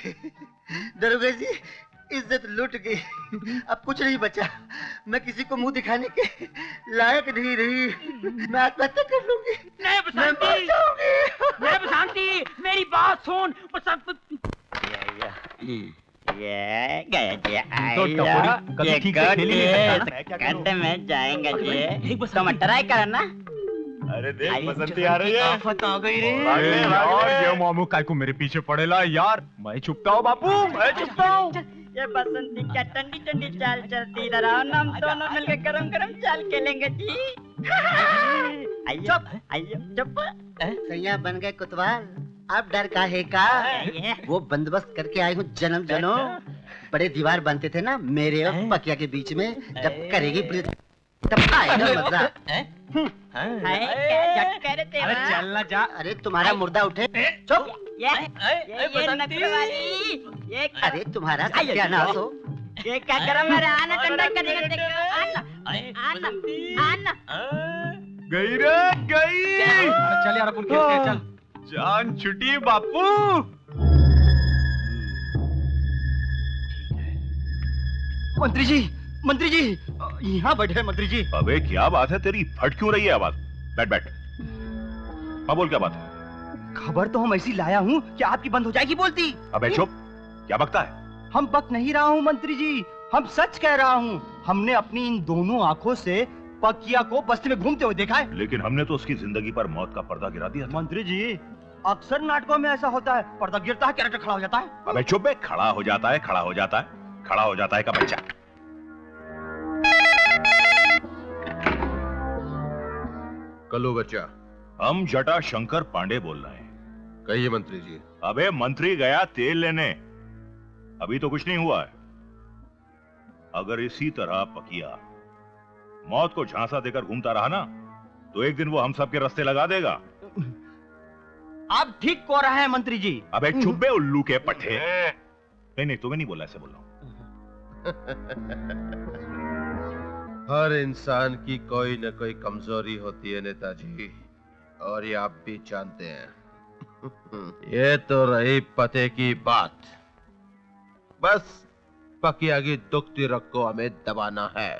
दरोगा जी, इज्जत लुट गई। अब कुछ नहीं बचा, मैं किसी को मुंह दिखाने के लायक नहीं रही। मैं आत्महत्या कर लूंगी। नहीं बसंती, मेरी बात सुन। गड्ढे में जाएंगे जी, तो मैं ट्राई करना। अरे देख बसंती आ रही है। आफत आ गई रे यार, ये मामू काय को मेरे पीछे पड़ेला यार। मैं चुपता हूँ बापू, मैं चुपता हूँ। ये बसंती क्या ठंडी ठंडी चाल चलती, इधर आओ ना, हम दोनों मिलकर गरम गरम चाल खेलेंगे जी। आइयो चुप। सैया बन गए कोतवाल, अब डर काहे का? वो बंदोबस्त करके आई हूँ जन्म जनो। बड़े दीवार बनते थे ना मेरे और पकिया के बीच में, जब करेगी तब आएगा मजा। अरे चलना जा। अरे तुम्हारा मुर्दा उठे, चुप। ये नकल वाली, ये अरे तुम्हारा सत्यानाश हो। ये क्या करो मेरे, आना ठंडा करेगा, देखो आना। गई रे गई। चल यार अपन खेलते हैं, चल। जान छुटी बापू। मंत्री जी यहाँ बैठे मंत्री जी। अबे क्या बात है तेरी, फट क्यों रही है आवाज? बैठ। हाँ बोल, क्या बात है? खबर तो हम ऐसी लाया हूँ कि आपकी बंद हो जाएगी बोलती। अबे चुप, क्या बकता है? हम बक नहीं रहा हूँ मंत्री जी, हम सच कह रहा हूँ। हमने अपनी इन दोनों आंखों से पकिया को बस्ती में घूमते हुए देखा है। लेकिन हमने तो उसकी जिंदगी पर मौत का पर्दा गिरा दिया था। मंत्री जी, अक्सर नाटकों में ऐसा होता है, पर्दा गिरता है, कैरेक्टर खड़ा हो जाता है। अबे चुप है, खड़ा हो जाता है, खड़ा हो जाता है, खड़ा हो जाता है का बच्चा। कल्लू बच्चा, हम जटा शंकर पांडे बोल रहे हैं। कहिए मंत्री जी। अबे मंत्री गया तेल लेने, अभी तो कुछ नहीं हुआ है। अगर इसी तरह पकिया मौत को झांसा देकर घूमता रहा ना, तो एक दिन वो हम सब के रास्ते लगा देगा। आप ठीक कह रहे हैं मंत्री जी। अबे चुप बे उल्लू के पट्टे। नहीं तुम्हें नहीं बोला, ऐसे बोल रहा हूं। हर इंसान की कोई न कोई कमजोरी होती है नेताजी, और ये आप भी जानते हैं। ये तो रही पते की बात, बस पकिया की दुखती रग को हमें दबाना है।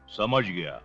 समझ गया।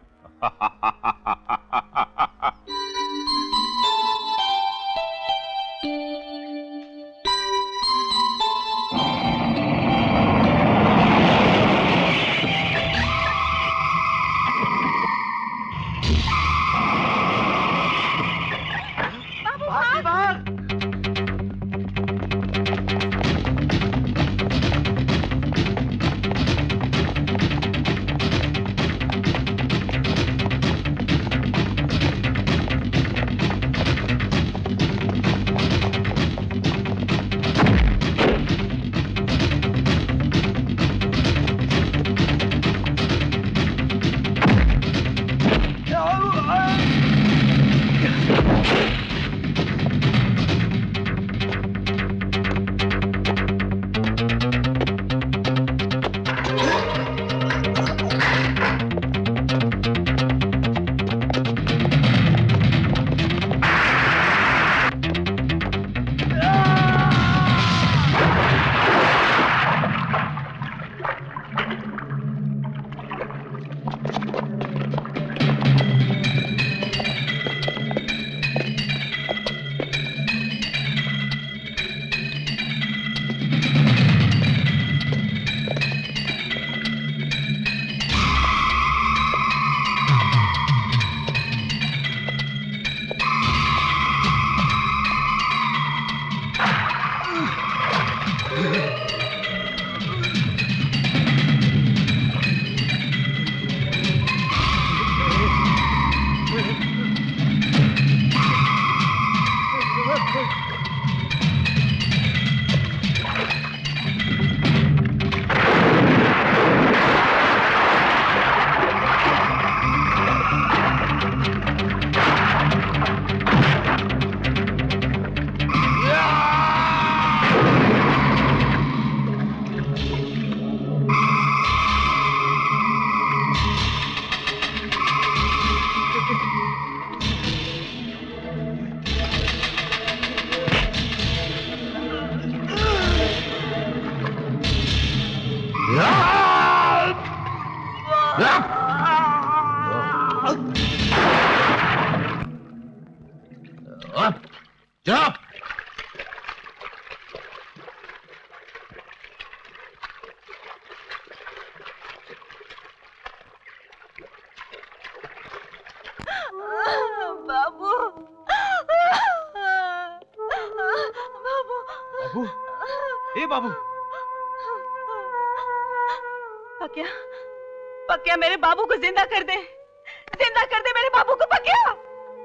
चुप! बाबू बाबू बाबू, ए बाबू। पकिया, पकिया मेरे बाबू को जिंदा कर दे, जिंदा कर दे मेरे बाबू को पकिया।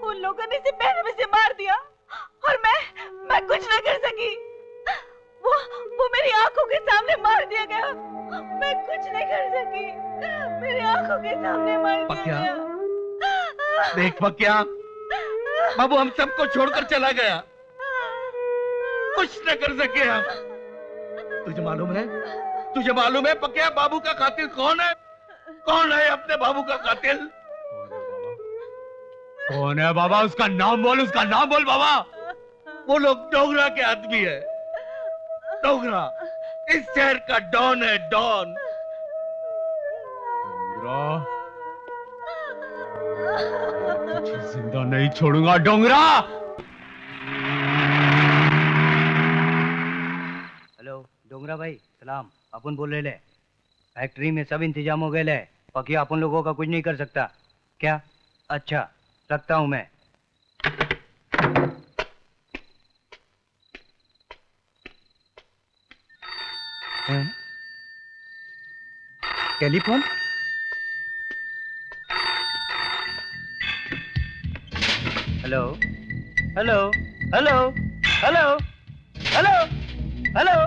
उन लोगों ने इसे पैर में से मार दिया और मैं कुछ न कर सकी। वो मेरी आंखों के सामने मार दिया गया, मैं कुछ नहीं कर सकी, मेरी आंखों के सामने मार दिया गया। देख पकिया, बाबू हम सबको छोड़कर चला गया, कुछ न कर सके हम। तुझे मालूम है पकिया बाबू का कातिल कौन है? कौन है अपने बाबू का कातिल? कौन है बाबा? उसका नाम बोल, उसका नाम बोल बाबा। वो लोग डोगरा के आदमी है। डोगरा इस शहर का डॉन है, डॉन। तुझे जिंदा नहीं छोड़ूंगा डोंगरा। हेलो डोंगरा भाई, सलाम। अपन बोल रहे ले। फैक्ट्री में सब इंतजाम हो गए ले। पकिया अपन लोगों का कुछ नहीं कर सकता क्या? अच्छा रखता हूं मैं। Telephone? Hello hello hello hello hello hello.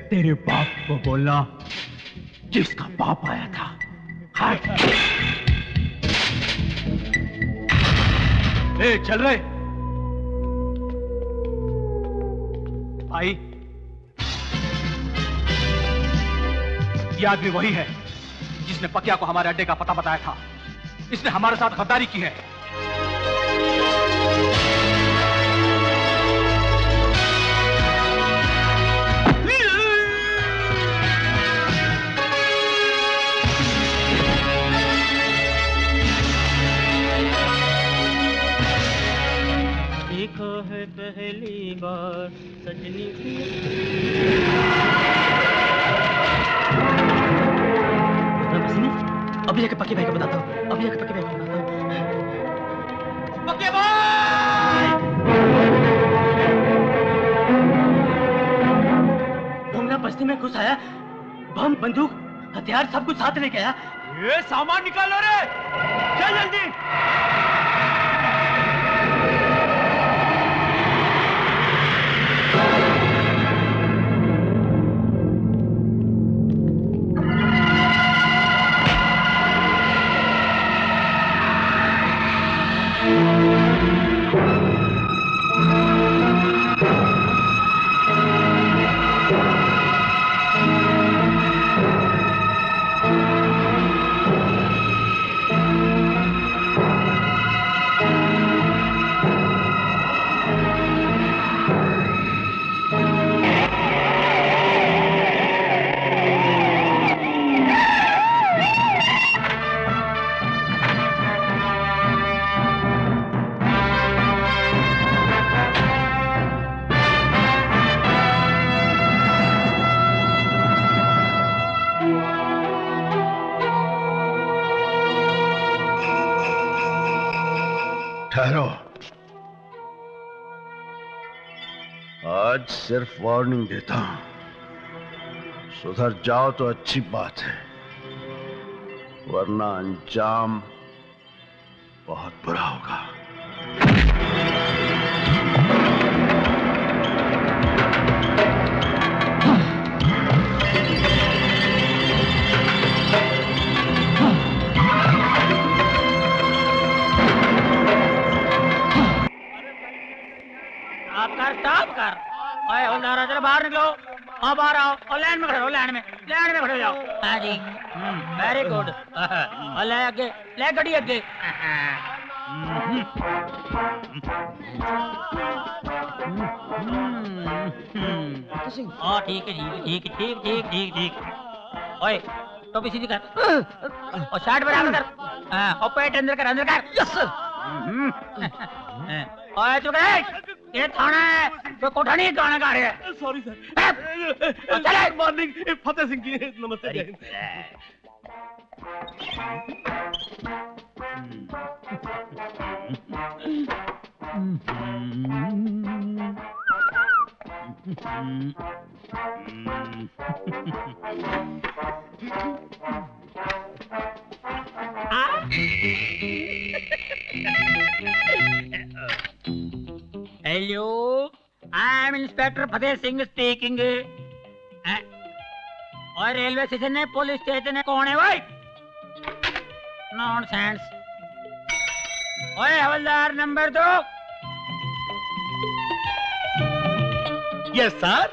तेरे बाप को बोलना जिसका बाप आया था। हट। ए, चल रहे भाई। ये आदमी वही है जिसने पकिया को हमारे अड्डे का पता बताया था। इसने हमारे साथ गद्दारी की है। देखा है पहली बार सजनी अभी जाके पक्के भाई को बताता हूँ। अभी जाके पक्के भाई को बताता हूँ। पक्के भाई! भोंगना बस्ती में घुस आया, बम बंदूक हथियार सब कुछ साथ लेके आया। ये सामान निकालो रे, चल जल्दी। ठहरो। आज सिर्फ वार्निंग देता हूं, सुधर जाओ तो अच्छी बात है, वरना अंजाम बहुत बुरा होगा। स्टॉप कर। ओए हवलदार जरा बाहर निकलो, हाँ बाहर आओ और लाइन में खड़े हो, लाइन में खड़े हो जाओ। हाँ जी, वेरी गुड। और ले आगे, ले गाड़ी आगे। हाँ ठीक है, ठीक। ओए टोपी सीधी कर और शर्ट बराबर कर। हाँ और पेट अंदर कर। Yes sir. ओए चुप कर, ये थाना है, तो कोठा नहीं गाना गा रहे हैं। Sorry sir. चले। मॉर्निंग फतेह सिंह जी, नमस्ते। Hello, I am inspector Fateh Singh speaking. और रेलवे स्टेशन है, पुलिस स्टेशन है, कौन है भाई? नॉनसेंस। ओए हवलदार नंबर 2। Yes sir.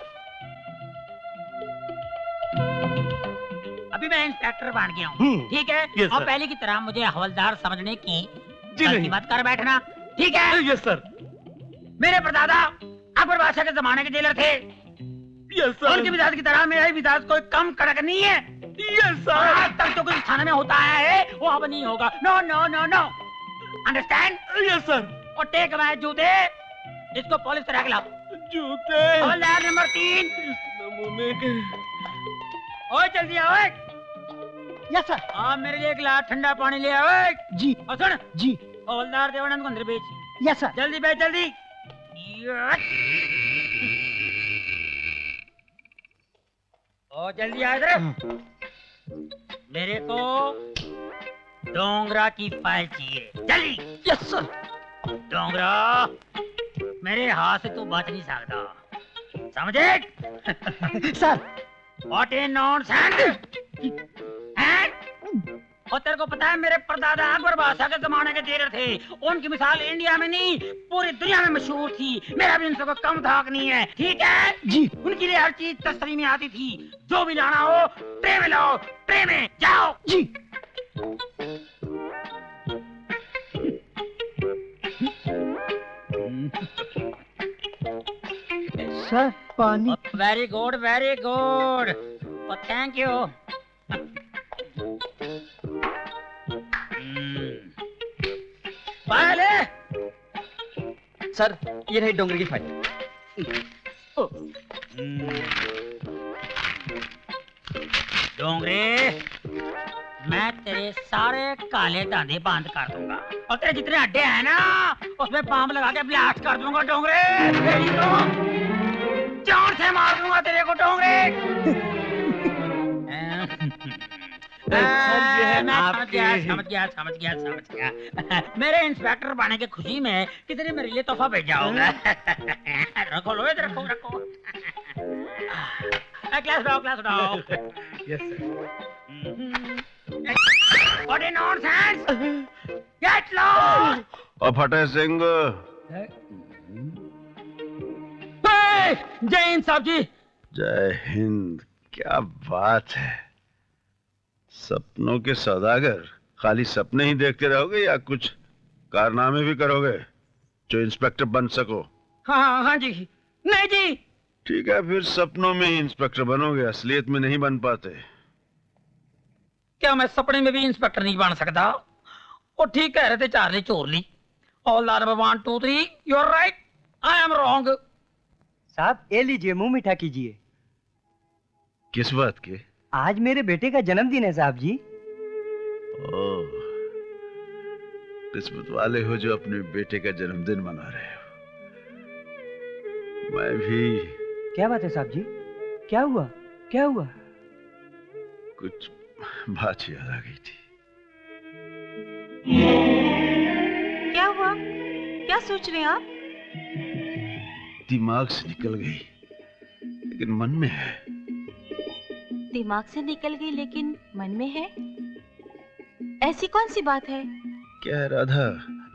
अभी मैं इंस्पेक्टर बन गया हूँ, ठीक है? Yes, और sir. पहले की तरह मुझे हवलदार समझने की जी गलती नहीं। मत कर बैठना, ठीक है? Yes sir. मेरे परदादा अकबर बादशाह के जमाने के जेलर थे। Yes sir. उनके मिजाज की तरह मेरा भी मिजाज कोई कम कड़क नहीं है। Yes sir. आज तक जो कुछ थाने में होता है वो अब नहीं होगा। No no no no, understand? Yes sir. और टेक माय जूते, इसको पुलिस तरह लाओ। जूते। हवलदार नंबर 3। नमूने के। ओए जल्दी आओ। Yes sir. आप मेरे लिए एक गिलास ठंडा पानी ले आओ। जी। और सुन जी। हवलदार देवानंद को अंदर भेज। Yes sir. जल्दी भेज जल्दी। ओ जल्दी आ इधर। मेरे को डोंगरा की फाइल चाहिए, जल्दी। Yes sir. डोंगरा, मेरे हाथ से तू बच नहीं सकता, समझे? सर। What A nonsense. और तेरे को पता है मेरे परदादा अकबर बादशाह के जमाने के जेलर थे, उनकी मिसाल इंडिया में नहीं पूरी दुनिया में मशहूर थी। मेरा भी उनसे कोई कम धाक नहीं है, ठीक है जी? उनके लिए हर चीज तस्वीर में आती थी, जो भी लाना हो ट्रे में लाओ, ट्रे में जाओ। जी। सर पानी। वेरी गुड और थैंक यू। पहले सर ये रही डोंगरी की फाइल। डोंगरे, मैं तेरे सारे काले दांधे बंद कर दूंगा और तेरे जितने अड्डे हैं ना उसमें बम लगा के ब्लास्ट कर दूंगा। डोंगरे तेरी तो जान से मार दूंगा तेरे को। डोंगरे समझ गया। मेरे इंस्पेक्टर बनने की खुशी में कितने मेरे लिए तोहफा भेजा होगा। रखो लो इधर, रखो। क्लास उठाओ। Yes sir. What a nonsense! Get lost! और फतेह सिंह। जय हिंद साहब जी। जय हिंद। क्या बात है, सपनों के सौदागर। खाली सपने ही देखते रहोगे या कुछ कारनामे भी करोगे जो इंस्पेक्टर बन सको? हाँ जी। नहीं जी। ठीक है, फिर सपनों में ही इंस्पेक्टर बनोगे, असलियत में नहीं बन पाते। क्या मैं सपने में भी इंस्पेक्टर नहीं बन सकता? वो ठीक कह रहे थे चार्ली चोरली। All number 1 2 3, you are right, I am wrong. साहब ये लीजिए, मुंह मीठा कीजिए। किस बात के? आज मेरे बेटे का जन्मदिन है साहब जी। ओह, किस्मत वाले हो जो अपने बेटे का जन्मदिन मना रहे हो। मैं भी। क्या बात है साहब जी? क्या हुआ? क्या हुआ? कुछ बात याद आ गई थी। क्या हुआ? क्या सोच रहे हैं आप? दिमाग से निकल गई लेकिन मन में है। दिमाग से निकल गई लेकिन मन में है? ऐसी कौन सी बात है? क्या है राधा,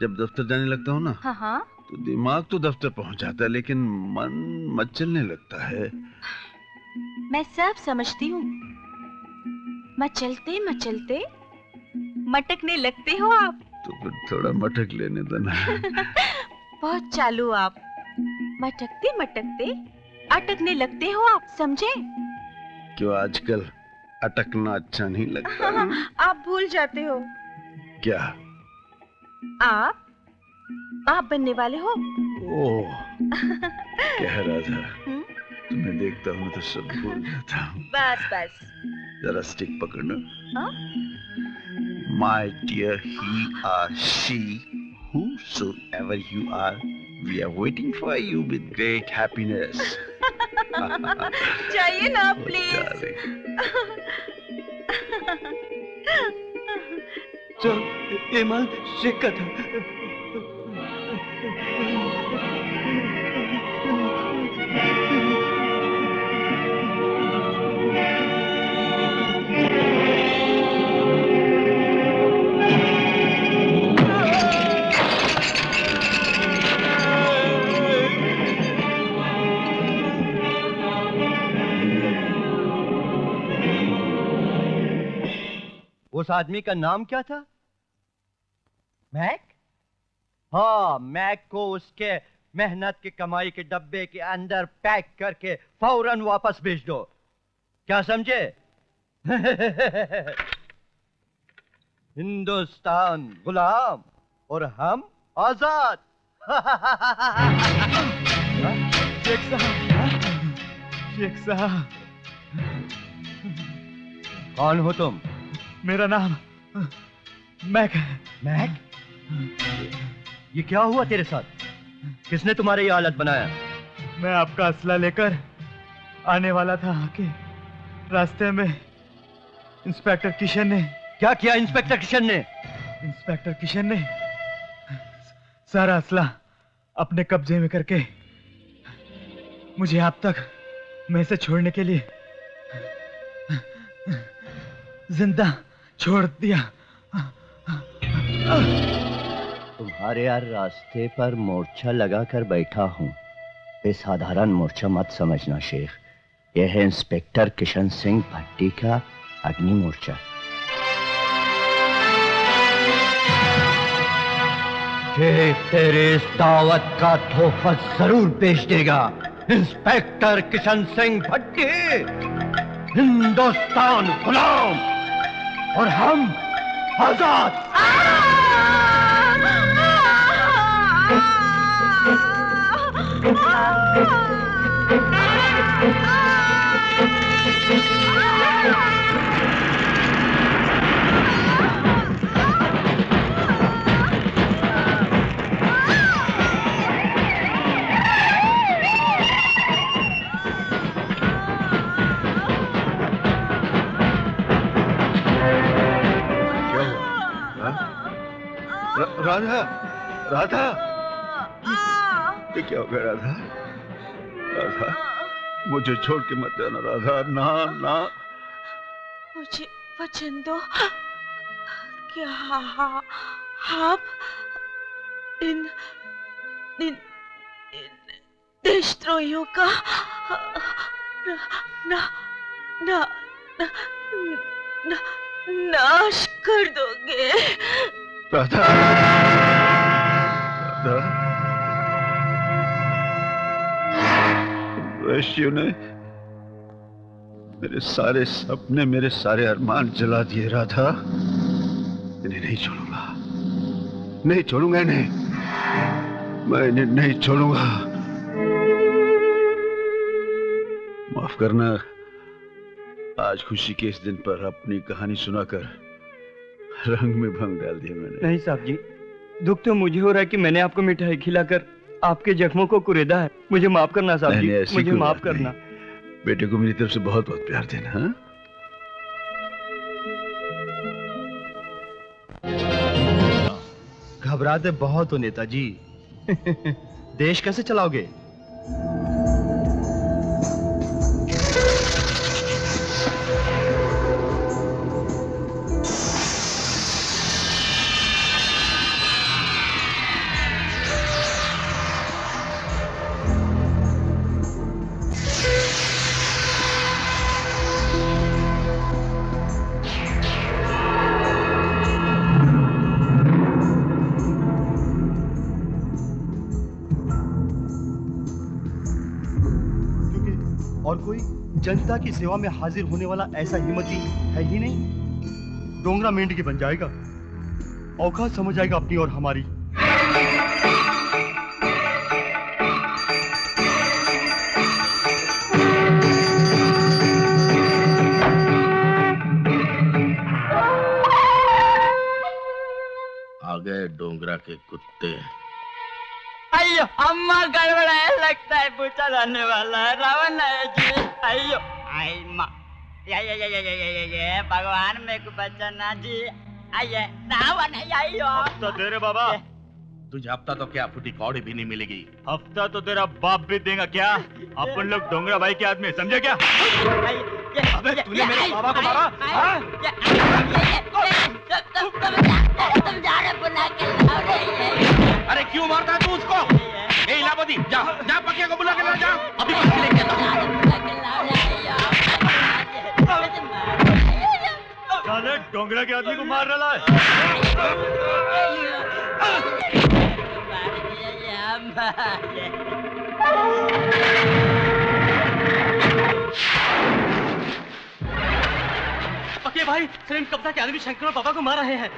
जब दफ्तर जाने लगता हूँ ना, हाँ हाँ, तो दिमाग तो दफ्तर पहुंच जाता है लेकिन मन मचलने लगता है। मैं सब समझती हूँ। मचलते मचलते मटकने लगते हो आप। तो फिर थोड़ा मटक लेने देना। बहुत चालू आप। मटकते मटकते अटकने लगते हो आप, समझे? क्यों आजकल अटकना अच्छा नहीं लगता? आप भूल जाते हो। क्या? आप बनने वाले हो। ओह, क्या है राधा, तुम्हें देखता हूँ तो सब भूल जाता हूँ। बस बस। जरा स्टिक पकड़ना। My dear he or she, whosoever you are, we are waiting for you with great happiness. चाहिए ना प्लीज। चल, ये माल शेक का था। उस आदमी का नाम क्या था? मैक? हाँ, मैक को उसके मेहनत की कमाई के डब्बे के अंदर पैक करके फौरन वापस भेज दो। क्या समझे? हिंदुस्तान गुलाम और हम आजाद। शेख साहब, शेख साहब। कौन हो तुम? मेरा नाम मैक है। मैक? ये क्या हुआ तेरे साथ? किसने तुम्हारी ये हालत बनाया? मैं आपका असला लेकर आने वाला था कि रास्ते में इंस्पेक्टर किशन ने। क्या किया इंस्पेक्टर किशन ने? इंस्पेक्टर किशन ने सारा असला अपने कब्जे में करके मुझे आप तक में से छोड़ने के लिए जिंदा छोड़ दिया। तुम्हारे यार रास्ते पर मोर्चा लगाकर बैठा हूं। बेसाधारण मोर्चा मत समझना शेख, यह है इंस्पेक्टर किशन सिंह भट्टी का अग्नि मोर्चा। शेख तेरे इस दावत का तोहफा जरूर पेश देगा। इंस्पेक्टर किशन सिंह भट्टी, हिंदुस्तान गुलाम और हम आजाद। राधा, राधा, ये क्या हो गया राधा? राधा, मुझे छोड़ के मत जाना राधा, ना ना। मुझे वचन दो कि आप इन देशद्रोहियों का नाश कर दोगे। राधा, राधा, वैश्यों ने मेरे सारे सपने, मेरे सारे अरमान जला दिए राधा। इन्हें नहीं छोड़ूंगा, नहीं छोड़ूंगा इन्हें, मैं इन्हें नहीं छोड़ूंगा। माफ करना, आज खुशी के इस दिन पर अपनी कहानी सुनाकर रंग में भंग डाल दिया मैंने। नहीं साहब जी, दुख तो मुझे हो रहा है कि मैंने आपको मिठाई खिलाकर आपके जख्मों को कुरेदा है। मुझे माफ करना साहब नहीं, जी, ऐसी मुझे कोई माफ बात करना। नहीं। बेटे को मेरी तरफ से बहुत बहुत प्यार देना। हाँ? घबराते बहुत हो नेताजी। देश कैसे चलाओगे? और कोई जनता की सेवा में हाजिर होने वाला ऐसा हिम्मती है ही नहीं। डोंगरा मेंढकी बन जाएगा, औकात समझ आएगा अपनी और हमारी। आ गए डोंगरा के कुत्ते। अयो अम्मा गड़बड़ है, लगता है पूछा जाने वाला है। रावण है जी। अयो आई माँ, ये भगवान मेरे को बचाना जी। आइए रावण है। अयो तो तेरे बाबा तुझे हफ्ता तो क्या फुटी कौड़ी भी नहीं मिलेगी। हफ्ता तो तेरा बाप भी देगा क्या? अपन लोग डोंगरा भाई के आदमी, समझे क्या? अबे तूने मेरे बाबा को मारा? तुम जा रहे बुला के लाओ रे। अरे क्यों मारता है तू उसको? ए इलाहाबादी, जा जा पकिया को बुला के ला, जा अभी बस लेके साले डोंगरा के आदमी को मार रहा है। पक्के भाई, सलीम कब्जा के आदमी शंकर और पापा को मार रहे हैं।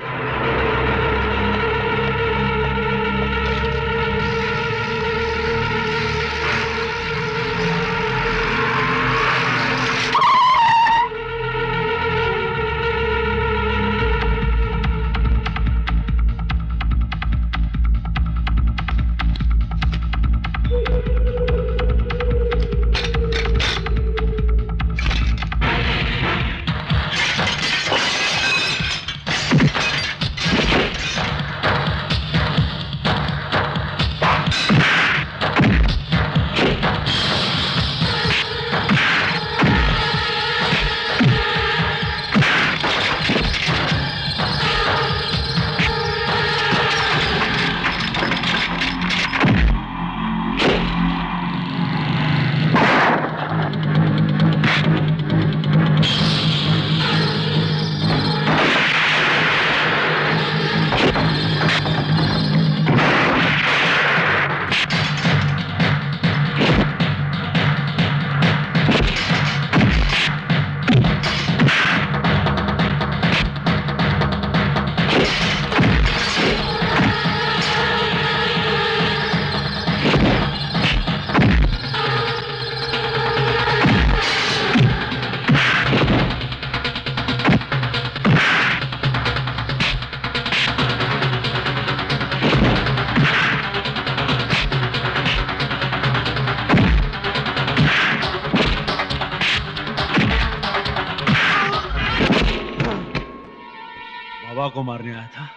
बाबा को मारने आया था।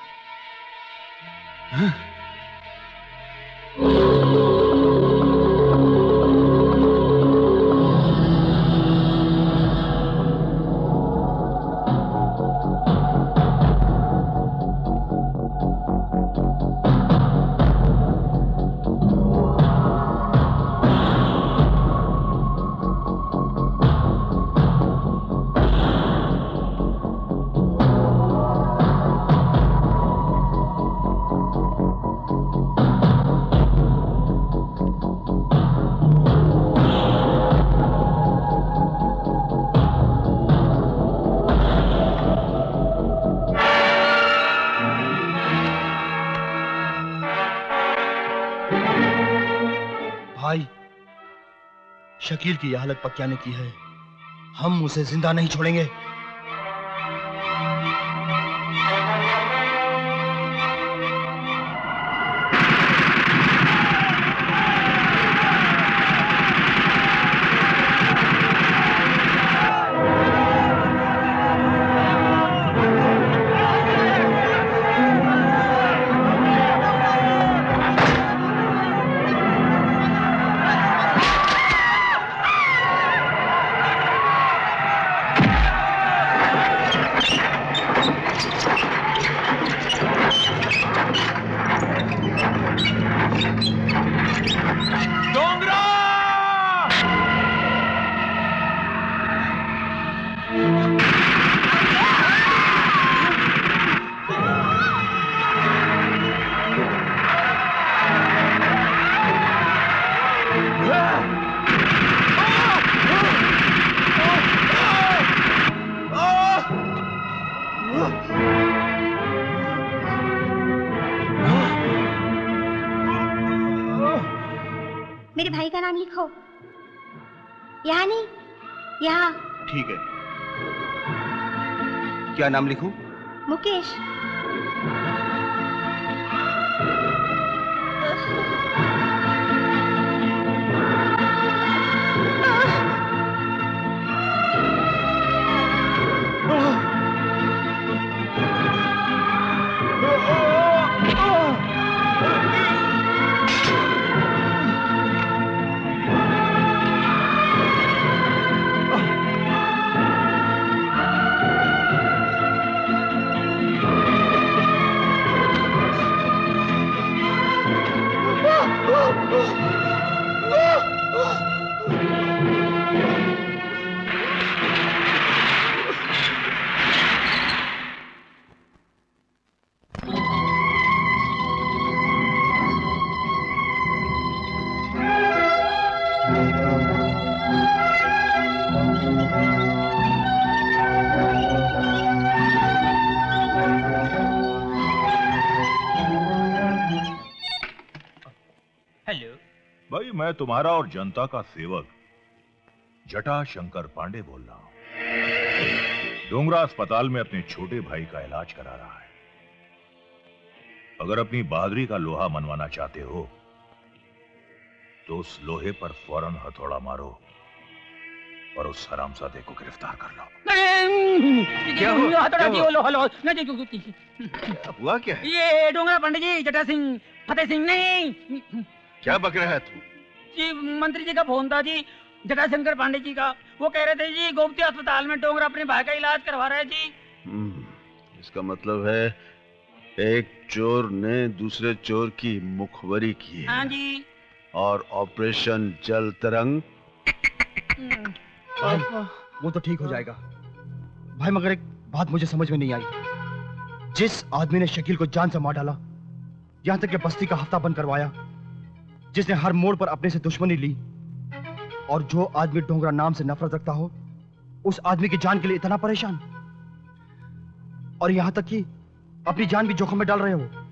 हाँ? भाई, शकील की यह हालत पक्या ने की है, हम उसे जिंदा नहीं छोड़ेंगे। मेरे भाई का नाम लिखो। यहाँ नहीं, यहाँ। ठीक है। क्या नाम लिखूं? मुकेश। भाई मैं तुम्हारा और जनता का सेवक जटा शंकर पांडे बोल रहा हूं। डोंगरा अस्पताल में अपने छोटे भाई का इलाज करा रहा है। अगर अपनी बहादुरी का लोहा मनवाना चाहते हो तो उस लोहे पर फौरन हथौड़ा मारो और उस हरामजादे को गिरफ्तार कर लो। क्या हुआ क्या है? ये डोंगरा पंडित जी, जटा सिंह, फतेह सिंह नहीं। क्या बक रहा है तू? जी मंत्री जी का फोन था जी, जटा शंकर पांडे जी का। वो कह रहे थे जी गोमती अस्पताल में डोंगरा अपने भाई का इलाज करवा रहा है जी। इसका मतलब है एक चोर ने दूसरे चोर की मुखबरी की है। हाँ जी। और ऑपरेशन जल तरंग। भाई, वो तो ठीक हो जाएगा भाई, मगर एक बात मुझे समझ में नहीं आई। जिस आदमी ने शकील को जान से मार डाला, यहां तक कि बस्ती का हफ्ता बंद करवाया, जिसने हर मोड़ पर अपने से दुश्मनी ली, और जो आदमी डोंगरा नाम से नफरत रखता हो, उस आदमी की जान के लिए इतना परेशान, और यहां तक कि अपनी जान भी जोखिम में डाल रहे हो।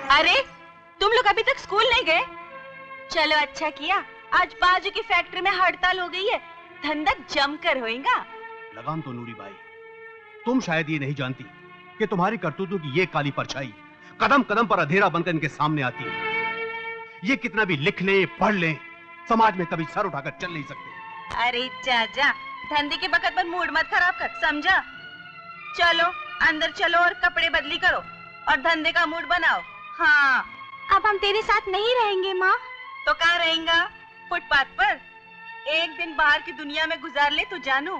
अरे तुम लोग अभी तक स्कूल नहीं गए? चलो अच्छा किया, आज बाजू की फैक्ट्री में हड़ताल हो गई है, धंधा जमकर होएगा। लगाम तो नूरी बाई, तुम शायद ये नहीं जानती कि तुम्हारी करतूतों की ये काली परछाई कदम कदम पर अंधेरा बनकर इनके सामने आती है। ये कितना भी लिख ले पढ़ ले, समाज में कभी सर उठाकर चल नहीं सकते। अरे चाचा, धंधे के बखत पर मूड मत खराब कर, समझा? चलो अंदर चलो और कपड़े बदली करो और धंधे का मूड बनाओ। हाँ, अब हम तेरे साथ नहीं रहेंगे माँ। तो कहाँ रहेगा? फुटपाथ पर? एक दिन बाहर की दुनिया में गुजार ले तो जानू,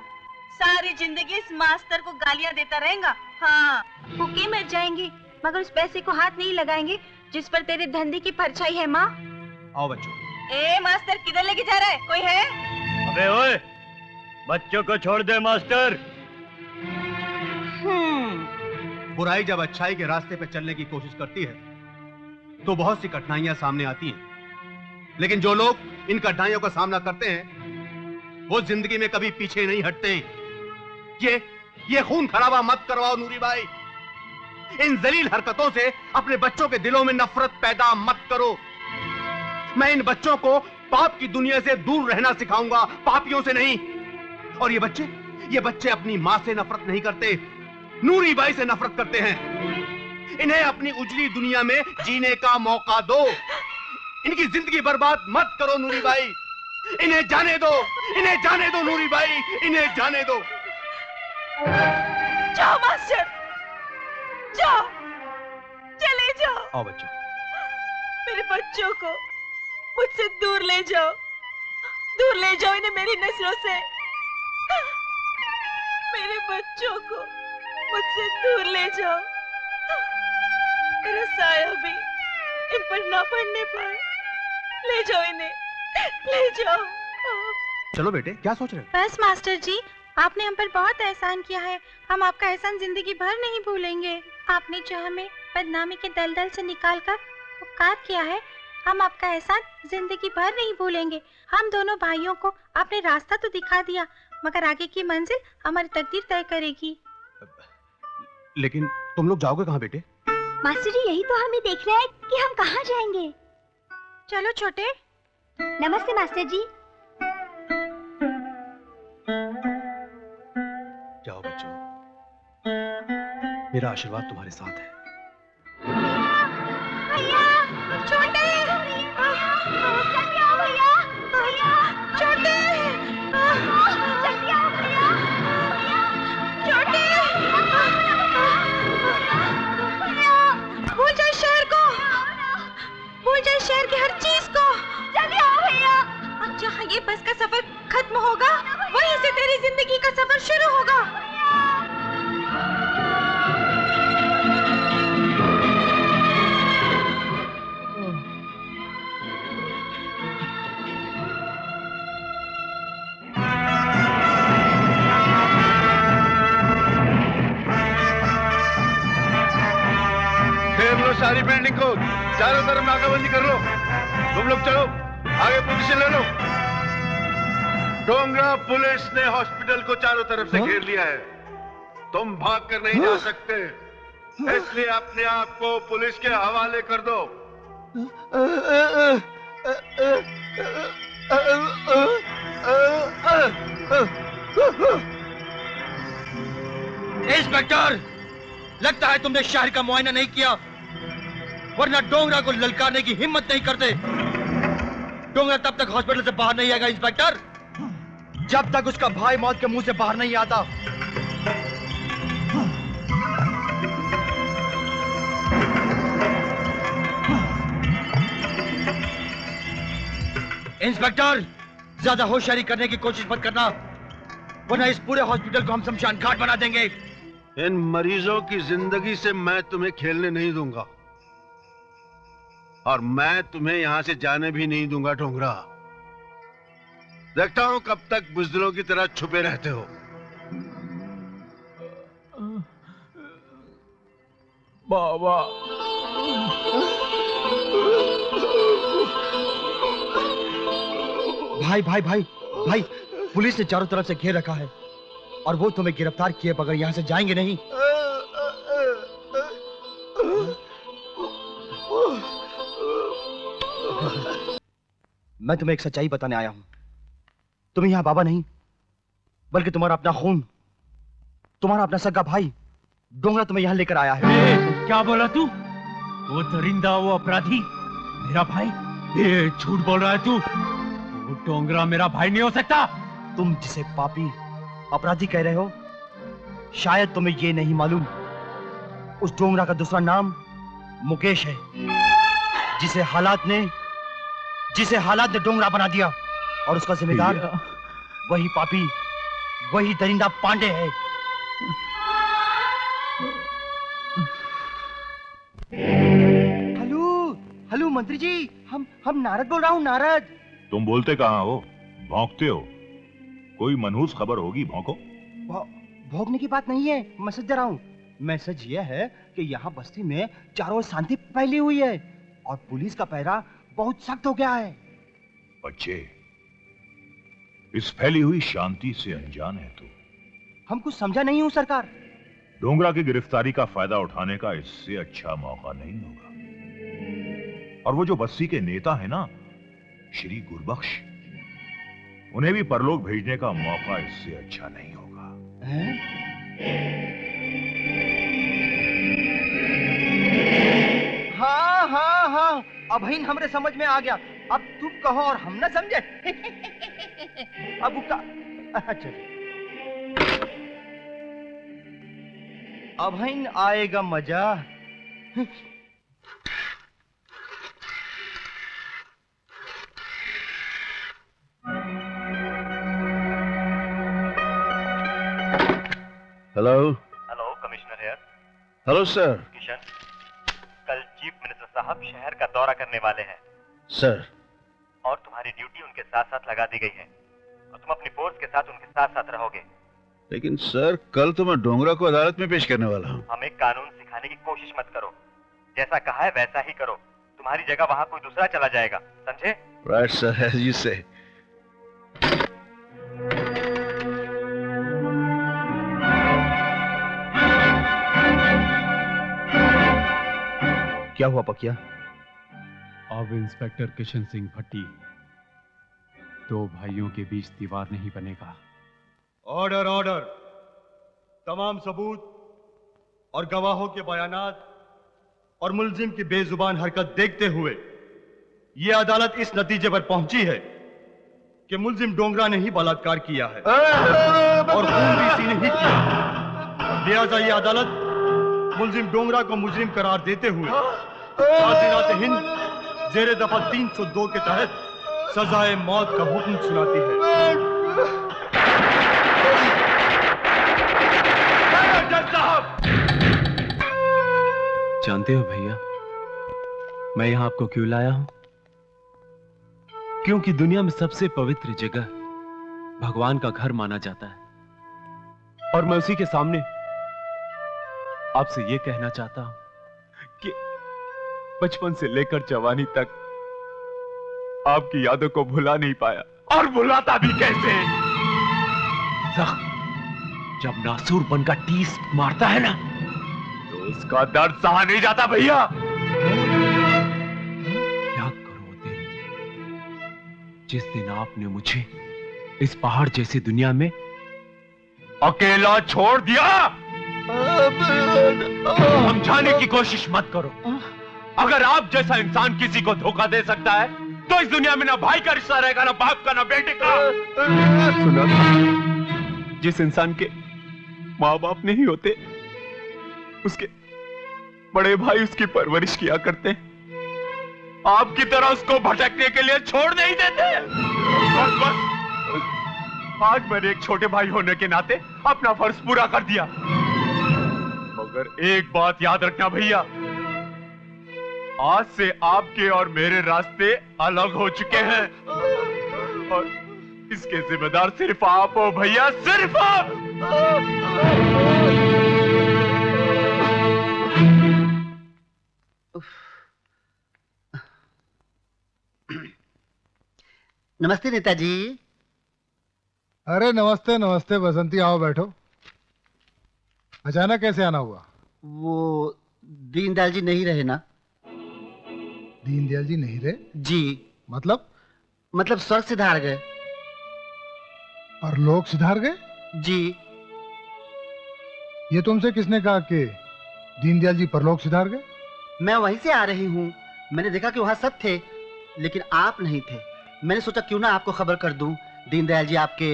सारी जिंदगी इस मास्टर को गालियाँ देता रहेगा। हाँ, भूखे मर जाएंगे मगर उस पैसे को हाथ नहीं लगाएंगे जिस पर तेरे धंधे की परछाई है माँ। आओ बच्चों। ए मास्टर, किधर लेके जा रहा है? कोई है? अबे ओए, बच्चों को छोड़ दे मास्टर। बुराई जब अच्छाई के रास्ते पे चलने की कोशिश करती है तो बहुत सी कठिनाइयां सामने आती हैं, लेकिन जो लोग इन कठिनाइयों का सामना करते हैं वो जिंदगी में कभी पीछे नहीं हटते। ये खून खराबा मत करवाओ नूरी बाई। इन जलील हरकतों से अपने बच्चों के दिलों में नफरत पैदा मत करो। मैं इन बच्चों को पाप की दुनिया से दूर रहना सिखाऊंगा, पापियों से नहीं। और ये बच्चे अपनी माँ से नफरत नहीं करते, नूरी बाई से नफरत करते हैं। इन्हें अपनी उजली दुनिया में जीने का मौका दो। इनकी जिंदगी बर्बाद मत करो नूरी बाई। इन्हें जाने दो, इन्हें जाने दो नूरी बाई, इन्हें जाने दो। जाओ मास्टर, जाओ, चले जाओ। आओ बच्चों। मेरे बच्चों को मुझसे दूर ले जाओ, दूर ले जाओ इन्हें मेरी नजरों से। मेरे बच्चों को मुझसे दूर ले जाओ, मेरा साया भी इन पर ना पड़ने पाए। ले जाओ इन्हें, ले जाओ। चलो बेटे, क्या सोच रहे हो? बस मास्टर जी, आपने हम पर बहुत एहसान किया है, हम आपका एहसान जिंदगी भर नहीं भूलेंगे। आपने जो हमें बदनामी के दलदल से निकालकर उपकार किया है, हम आपका एहसान जिंदगी भर नहीं भूलेंगे। हम दोनों भाइयों को आपने रास्ता तो दिखा दिया, मगर आगे की मंजिल हमारी तकदीर तय करेगी। लेकिन तुम लोग जाओगे कहाँ बेटे? मास्टर जी, यही तो हमें देखना है कि हम कहाँ जाएंगे। चलो छोटे। नमस्ते मास्टर जी। जाओ बच्चों, मेरा आशीर्वाद तुम्हारे साथ है। भैया, छोटे, जल्दी आओ भैया, भैया, छोटे, जल्दी आओ भैया, छोटे, भूल जाए शहर को, भूल जाए शहर की हर चीज को। जल्दी आओ भैया। अब जहाँ ये बस का सफर खत्म होगा, वहीं से तेरी जिंदगी का सफर शुरू होगा। घेर लो सारी बिल्डिंग को, चारों तरफ नाकाबंदी कर लो। तुम लोग चलो, आगे पोजीशन ले लो। डोंगरा पुलिस ने हॉस्पिटल को चारों तरफ से घेर लिया है, तुम भाग कर नहीं जा सकते, इसलिए अपने आप को पुलिस के हवाले कर दो। इंस्पेक्टर, लगता है तुमने शहर का मुआयना नहीं किया, वरना डोंगरा को ललकारने की हिम्मत नहीं करते। डोंगरा तब तक हॉस्पिटल से बाहर नहीं आएगा इंस्पेक्टर, जब तक उसका भाई मौत के मुंह से बाहर नहीं आता। इंस्पेक्टर, ज्यादा होशियारी करने की कोशिश मत करना, वरना इस पूरे हॉस्पिटल को हम शमशान घाट बना देंगे। इन मरीजों की जिंदगी से मैं तुम्हें खेलने नहीं दूंगा, और मैं तुम्हें यहां से जाने भी नहीं दूंगा डोंगरा। देखता हूं कब तक बुज़दिलों की तरह छुपे रहते हो। बाबा, भाई भाई भाई भाई, पुलिस ने चारों तरफ से घेर रखा है और वो तुम्हें गिरफ्तार किए बगैर यहां से जाएंगे नहीं। मैं तुम्हें एक सच्चाई बताने आया हूं। तुम यहाँ बाबा नहीं, बल्कि तुम्हारा अपना खून, तुम्हारा अपना सगा भाई डोंगरा तुम्हें यहाँ लेकर आया है। क्या बोला तू? वो दरिंदा, वो अपराधी मेरा भाई? ये झूठ बोल रहा है तू। वो डोंगरा मेरा भाई नहीं हो सकता। तुम जिसे पापी अपराधी कह रहे हो, शायद तुम्हें ये नहीं मालूम, उस डोंगरा का दूसरा नाम मुकेश है, जिसे हालात ने डोंगरा बना दिया, और उसका जिम्मेदार वही पापी, वही दरिंदा पांडे है। हेलो हेलो मंत्री जी, हम नारद बोल रहा हूँ, नारद। तुम बोलते कहाँ हो? भौंकते हो? कोई मनहूस खबर होगी, भौंको। भौंकने की बात नहीं है, मैसेज दे रहा हूँ। मैसेज यह है कि यहाँ बस्ती में चारों ओर शांति फैली हुई है और पुलिस का पहरा बहुत सख्त हो गया है। बच्चे, इस फैली हुई शांति से अनजान है तू। हम कुछ समझा नहीं हूँ सरकार। डोंगरा की गिरफ्तारी का फायदा उठाने का इससे अच्छा मौका नहीं होगा। और वो जो बस्ती के नेता है ना, श्री गुरबख्श, उन्हें भी परलोक भेजने का मौका इससे अच्छा नहीं होगा। हाँ हाँ हाँ, अब ही हमरे समझ में आ गया। अब तुम कहो और हम ना समझे। अब का अच्छा, अब ही आएगा मजा। Hello hello, commissioner here. Hello sir. Kishan, कल चीफ मिनिस्टर साहब शहर का दौरा करने वाले हैं। सर, और तुम्हारी ड्यूटी उनके साथ साथ लगा दी गई है और तुम अपनी फोर्स के साथ उनके साथ साथ रहोगे। लेकिन सर कल तो मैं डोंगरा को अदालत में पेश करने वाला हूँ। हमें कानून सिखाने की कोशिश मत करो, जैसा कहा है वैसा ही करो। तुम्हारी जगह वहां कोई दूसरा चला जाएगा, समझे? राइट सर, एज यू से। क्या हुआ पकिया? अब इंस्पेक्टर किशन सिंह भट्टी, दो भाइयों के बीच दीवार नहीं बनेगा। Order order. तमाम सबूत और गवाहों के बयानात और मुलजिम की बेजुबान हरकत देखते हुए यह अदालत इस नतीजे पर पहुंची है कि मुलजिम डोंगरा ने ही बलात्कार किया है और खून भी इसी ने ही किया। लिहाजा यह अदालत मुलजिम डोंगरा को मुजरिम करार देते हुए काज़ी हिंद जेरे दफा 302 के तहत सजाए मौत का हुक्म सुनाती है। जानते हो भैया, मैं यहां आपको क्यों लाया हूं? क्योंकि दुनिया में सबसे पवित्र जगह भगवान का घर माना जाता है और मैं उसी के सामने आपसे यह कहना चाहता हूं कि बचपन से लेकर जवानी तक आपकी यादों को भुला नहीं पाया, और भुलाता भी कैसे? जब नासूर बनकर टीस मारता है ना, तो उसका दर्द सहा नहीं जाता भैया। याद करो वो दिन, जिस दिन आपने मुझे इस पहाड़ जैसी दुनिया में अकेला छोड़ दिया। समझाने की कोशिश मत करो। अगर आप जैसा इंसान किसी को धोखा दे सकता है तो इस दुनिया में ना भाई का रिश्ता रहेगा, ना बाप का, ना बेटे का। सुना था, जिस इंसान के माँ बाप नहीं होते उसके बड़े भाई उसकी परवरिश किया करते हैं। आपकी तरह उसको भटकने के लिए छोड़ नहीं देते। बस आज मैंने एक छोटे भाई होने के नाते अपना फर्ज पूरा कर दिया, मगर एक बात याद रखना भैया, आज से आपके और मेरे रास्ते अलग हो चुके हैं और इसके जिम्मेदार सिर्फ आप हो भैया, सिर्फ आप। नमस्ते नेताजी। अरे नमस्ते नमस्ते बसंती, आओ बैठो। अचानक कैसे आना हुआ? वो दीनदयाल जी नहीं रहे ना। दीनदयाल जी नहीं रहे? जी। मतलब स्वर्ग सिधार गए। परलोक सिधार गए? जी। ये तुमसे किसने कहा कि दीनदयाल जी परलोक सिधार गए? मैं वहीं से आ रही हूँ। मैंने देखा कि वहाँ सब थे लेकिन आप नहीं थे। मैंने सोचा क्यों ना आपको खबर कर दूं। दीनदयाल जी आपके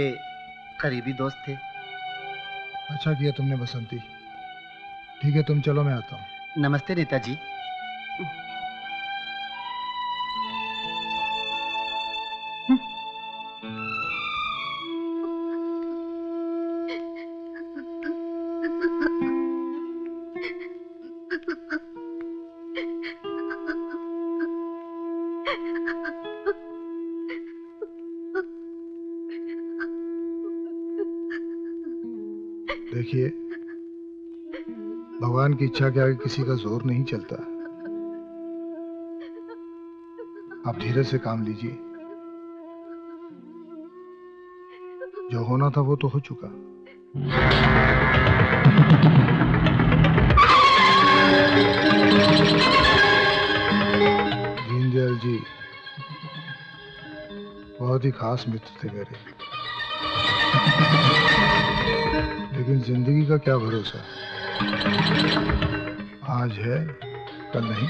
करीबी दोस्त थे। अच्छा किया तुमने बसंती। ठीक है तुम चलो, मैं आता हूँ। नमस्ते नेताजी। देखिए, भगवान की इच्छा के आगे किसी का जोर नहीं चलता। आप धीरे से काम लीजिए। जो होना था वो तो हो चुका। दीनदयाल जी बहुत ही खास मित्र थे मेरे, लेकिन जिंदगी का क्या भरोसा, आज है कल नहीं।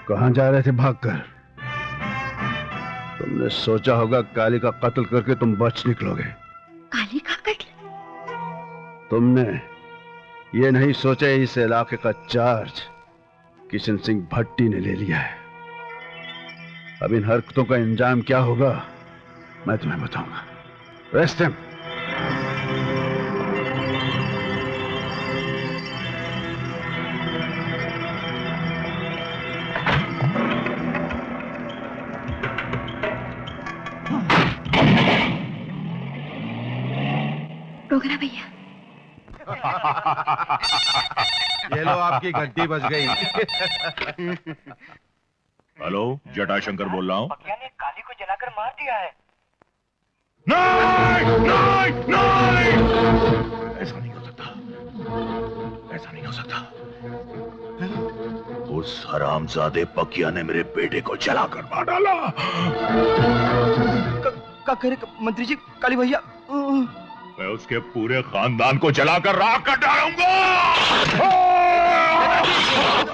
कहां जा रहे थे भागकर? तुमने सोचा होगा काली का कत्ल करके तुम बच निकलोगे। काली का कत्ल? तुमने ये नहीं सोचा इस इलाके का चार्ज किशन सिंह भट्टी ने ले लिया है। अब इन हरकतों का इंजाम क्या होगा मैं तुम्हें बताऊंगा। Rest him. डोगरा भैया। ये लो आपकी घंटी बज गई। हेलो, जटाशंकर बोल रहा हूँ। पकिया ने काली को जलाकर मार दिया है। नहीं, नहीं, नहीं! ऐसा नहीं हो सकता, ऐसा नहीं हो सकता। उस हरामजादे पकिया ने मेरे बेटे को जलाकर मार डाला। क्या करे मंत्री जी? काली भैया, मैं उसके पूरे खानदान को जलाकर राख कर डालूंगा।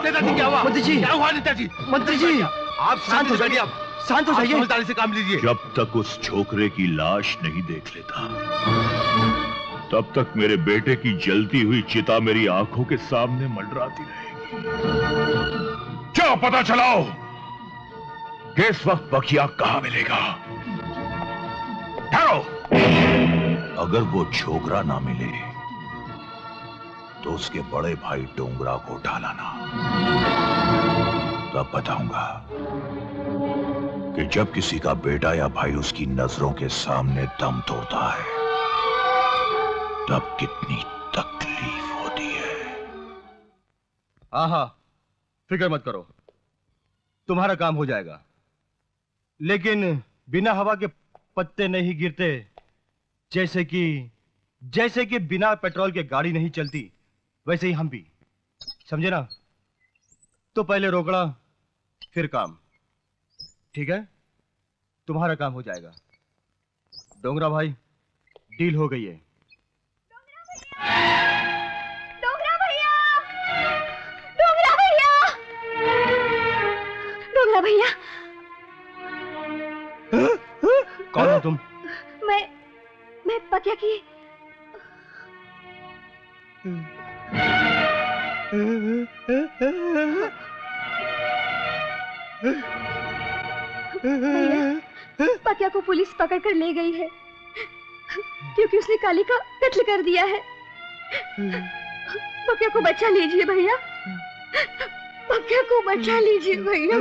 नेताजी क्या हुआ? मंत्री जी क्या हुआ? नेताजी, मंत्री जी आप शांत हो जाइए। आप शांत हो जाइए। समझदारी से काम लीजिए। जब तक उस छोकरे की लाश नहीं देख लेता तब तक मेरे बेटे की जलती हुई चिता मेरी आंखों के सामने मंडराती रहेगी। क्या पता चलाओ कि इस वक्त बकिया कहां मिलेगा। ठहरो, अगर वो छोकरा ना मिले तो उसके बड़े भाई डोंगरा को उठा लाना। तब बताऊंगा कि जब किसी का बेटा या भाई उसकी नजरों के सामने दम तोड़ता है तब कितनी तकलीफ होती है। हाँ, फिक्र मत करो, तुम्हारा काम हो जाएगा। लेकिन बिना हवा के पत्ते नहीं गिरते, जैसे कि बिना पेट्रोल के गाड़ी नहीं चलती, वैसे ही हम भी, समझे ना? तो पहले रोकड़ा फिर काम, ठीक है? तुम्हारा काम हो जाएगा। डोंगरा भाई, डील हो गई है। डोगरा भैया, डोगरा भैया, डोगरा भैया। कौन हो तुम? मैं पकिया की। पकिया को पुलिस पकड़ कर ले गई है क्योंकि उसने काली का कत्ल कर दिया है। पकिया को बचा लीजिए भैया, पकिया को बचा लीजिए भैया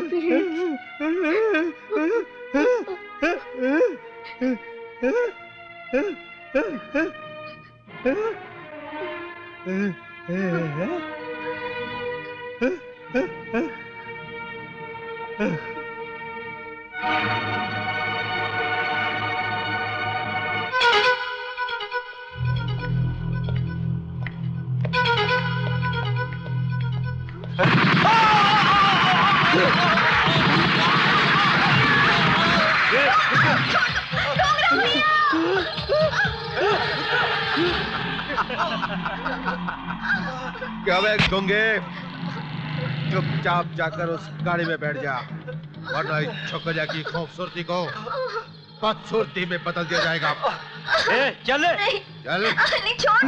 क्या वे गंगे चुपचाप जाकर उस गाड़ी में बैठ जा, वरना इस छोकरिया की खूबसूरती को बदसूरती में बदल दिया जाएगा। चल चल चल,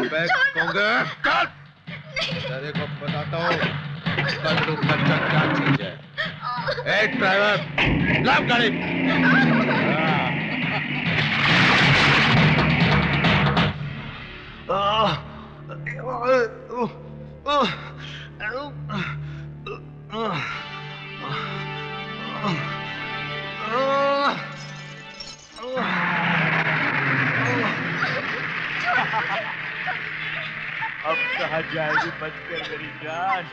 तेरे को बताता हूँ कल्लू खच्चर क्या चीज है। ए ड्राइवर, लाओ गाड़ी। अब कहाँ जाएगी बचकर मेरी जान?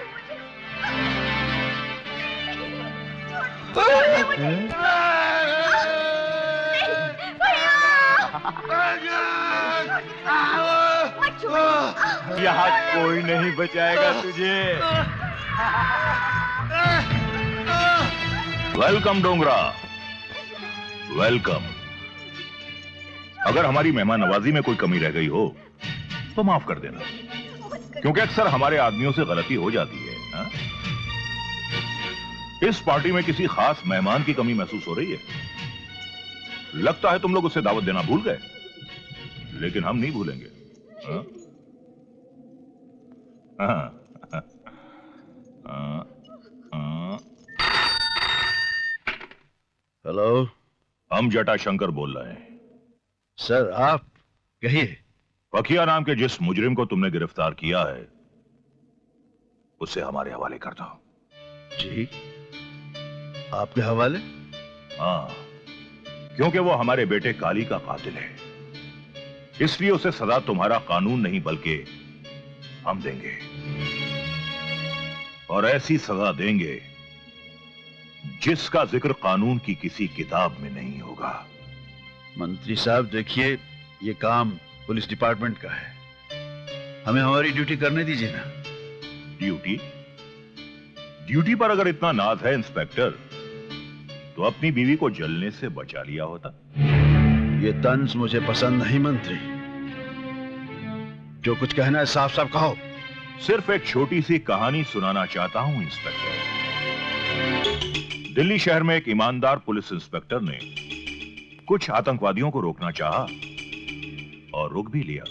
यहाँ कोई नहीं बचाएगा तुझे। Welcome Dongra, welcome. अगर हमारी मेहमान नवाजी में कोई कमी रह गई हो तो माफ कर देना, क्योंकि अक्सर हमारे आदमियों से गलती हो जाती है। हा? इस पार्टी में किसी खास मेहमान की कमी महसूस हो रही है। लगता है तुम लोग उसे दावत देना भूल गए, लेकिन हम नहीं भूलेंगे। हा? हेलो, हम जटाशंकर बोल रहे हैं। सर आप कहिए। पकिया नाम के जिस मुजरिम को तुमने गिरफ्तार किया है उसे हमारे हवाले कर दो। जी, आपके हवाले? हाँ, क्योंकि वो हमारे बेटे काली का कातिल है, इसलिए उसे सजा तुम्हारा कानून नहीं बल्कि हम देंगे, और ऐसी सजा देंगे जिसका जिक्र कानून की किसी किताब में नहीं होगा। मंत्री साहब देखिए, ये काम पुलिस डिपार्टमेंट का है, हमें हमारी ड्यूटी करने दीजिए ना। ड्यूटी? ड्यूटी पर अगर इतना नाज है इंस्पेक्टर, तो अपनी बीवी को जलने से बचा लिया होता। ये तंज मुझे पसंद नहीं मंत्री, जो कुछ कहना है साफ साफ कहो। सिर्फ एक छोटी सी कहानी सुनाना चाहता हूं इंस्पेक्टर। दिल्ली शहर में एक ईमानदार पुलिस इंस्पेक्टर ने कुछ आतंकवादियों को रोकना चाहा और रोक भी लिया।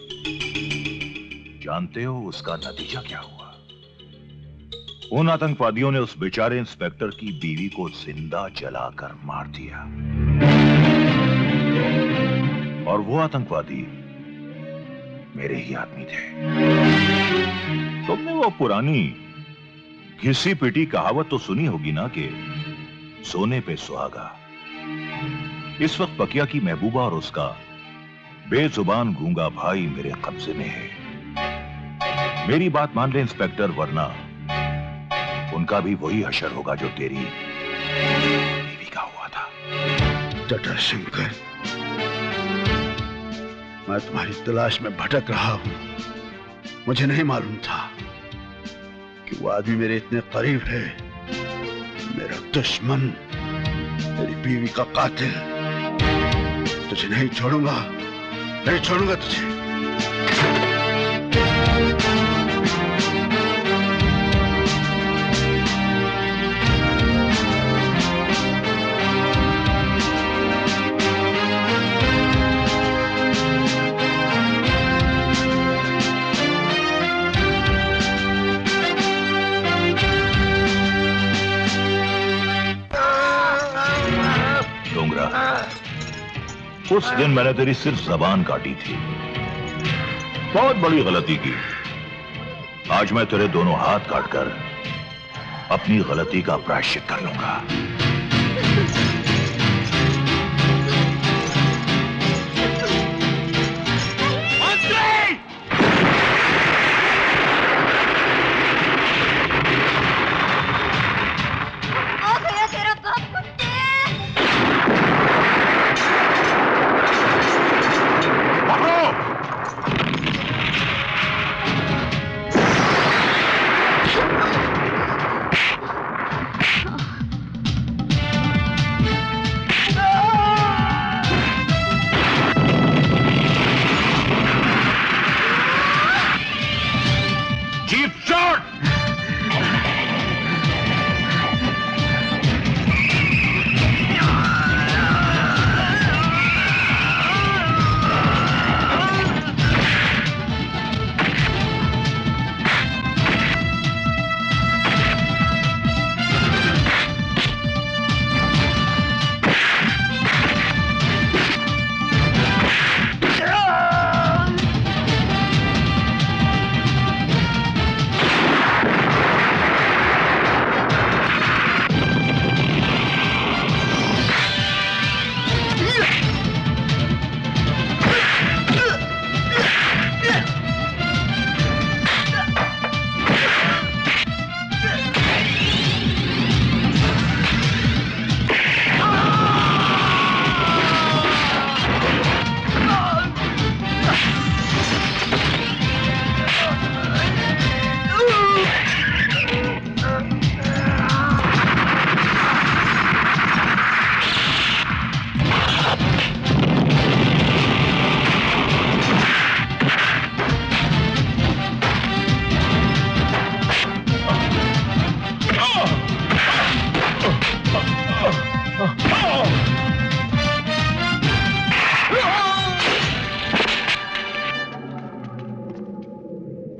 जानते हो उसका नतीजा क्या हुआ? उन आतंकवादियों ने उस बेचारे इंस्पेक्टर की बीवी को जिंदा जलाकर मार दिया, और वो आतंकवादी मेरे ही आदमी थे। तुमने वो पुरानी घिसी पिटी कहावत तो सुनी होगी ना कि सोने पे सुहागा। इस वक्त पकिया की महबूबा और उसका बेजुबान गूंगा भाई मेरे कब्जे में है। मेरी बात मान ले इंस्पेक्टर, वरना उनका भी वही हशर होगा जो तेरी बीवी का हुआ था। जटाशंकर, मैं तुम्हारी तलाश में भटक रहा हूं। मुझे नहीं मालूम था कि वो आदमी मेरे इतने करीब है। मेरा दुश्मन, तेरी बीवी का कातिल। तुझे नहीं छोड़ूंगा, नहीं छोड़ूंगा तुझे। उस दिन मैंने तेरी सिर्फ जबान काटी थी, बहुत बड़ी गलती की। आज मैं तेरे दोनों हाथ काटकर अपनी गलती का प्रायश्चित कर लूंगा।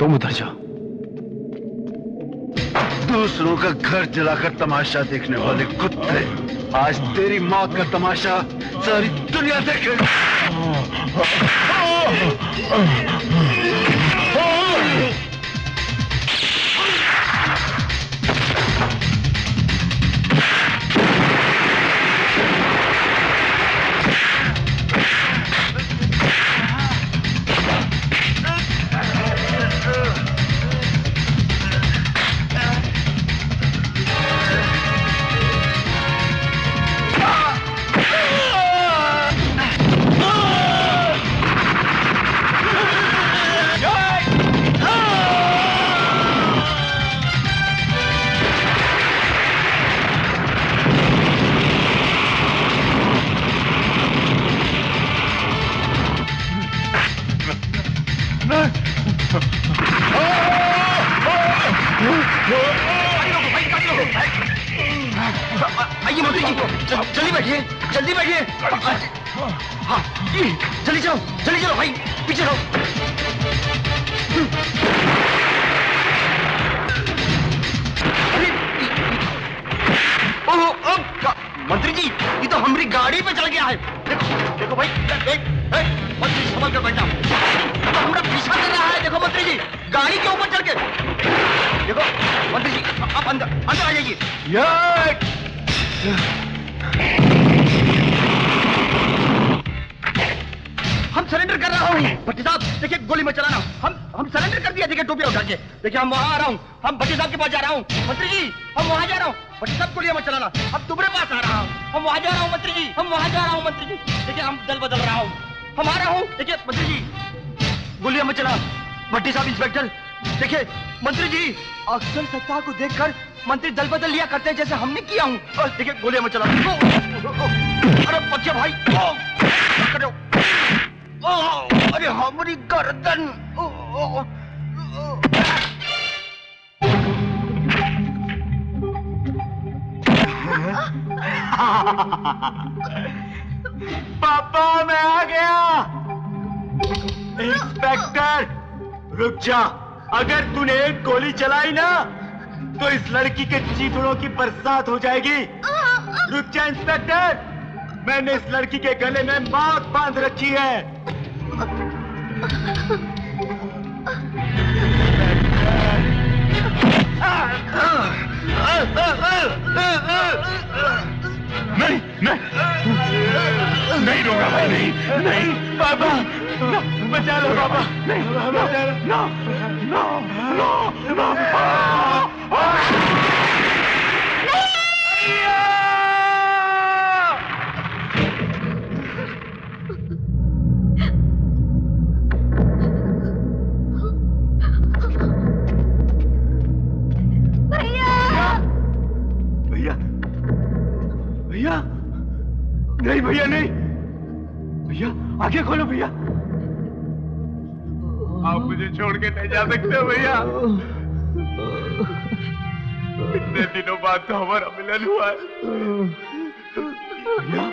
तुम उधर जाओ। दूसरों का घर जलाकर तमाशा देखने वाले कुत्ते, आज तेरी मौत का तमाशा सारी दुनिया देखेगी। आइए मंत्री जी, जल्दी बैठिए, जल्दी बैठिए। हाँ, जल्दी चलो, जल्दी चलो भाई, पीछे रहो। मंत्री जी, ये तो हमारी गाड़ी पे चल गया है। देखो देखो भाई, मंत्री संभल कर बैठा, तो हमारा पीछा कर रहा है। देखो मंत्री जी, गाड़ी के ऊपर चढ़ के देखो। मंत्री जी, आप अंदर अंदर आ जाइए। हम सरेंडर कर रहा हूँ भट्टी साहब। देखिए गोली मत चलाना। हम सरेंडर कर दिया। देखिए टोपी उठा के। देखिए हम वहां आ रहा हूँ। हम भट्टी साहब के पास जा रहा हूँ। मंत्री जी, हम वहां जा रहा हूँ। भट्टी साहब गोलियां मत चलाना। अब तुम्हारे पास आ रहा हूँ। हम वहां जा रहा हूँ मंत्री जी। हम वहां जा रहा हूँ मंत्री जी। देखिए हम दल बदल रहा हूँ। हम आ रहा हूँ। देखिए मंत्री जी, गोलियां मत चला। भट्टी साहब, इंस्पेक्टर, देखिए मंत्री जी, अक्सर सत्ता को देखकर मंत्री दल बदल लिया करते हैं, जैसे हमने किया हूँ। और देखिए गोलियां मत चला। अरे बच्चे भाई, अरे हमारी गर्दन। पापा, मैं आ गया। इंस्पेक्टर, रुक जा। अगर तूने एक गोली चलाई ना, तो इस लड़की के चीथड़ों की बरसात हो जाएगी। रुक जा इंस्पेक्टर, मैंने इस लड़की के गले में मौत बांध रखी है। नहीं नहीं नहीं दूंगा भाई, नहीं नहीं। पापा, बचा लो पापा। नहीं, बचा लो। No no no no. भैया, भैया, नहीं भैया, नहीं भैया, आंखें खोलो भैया। आप मुझे छोड़ के नहीं जा सकते हो भैया। इतने दिनों बाद तो हमारा मिलन हुआ है भैया।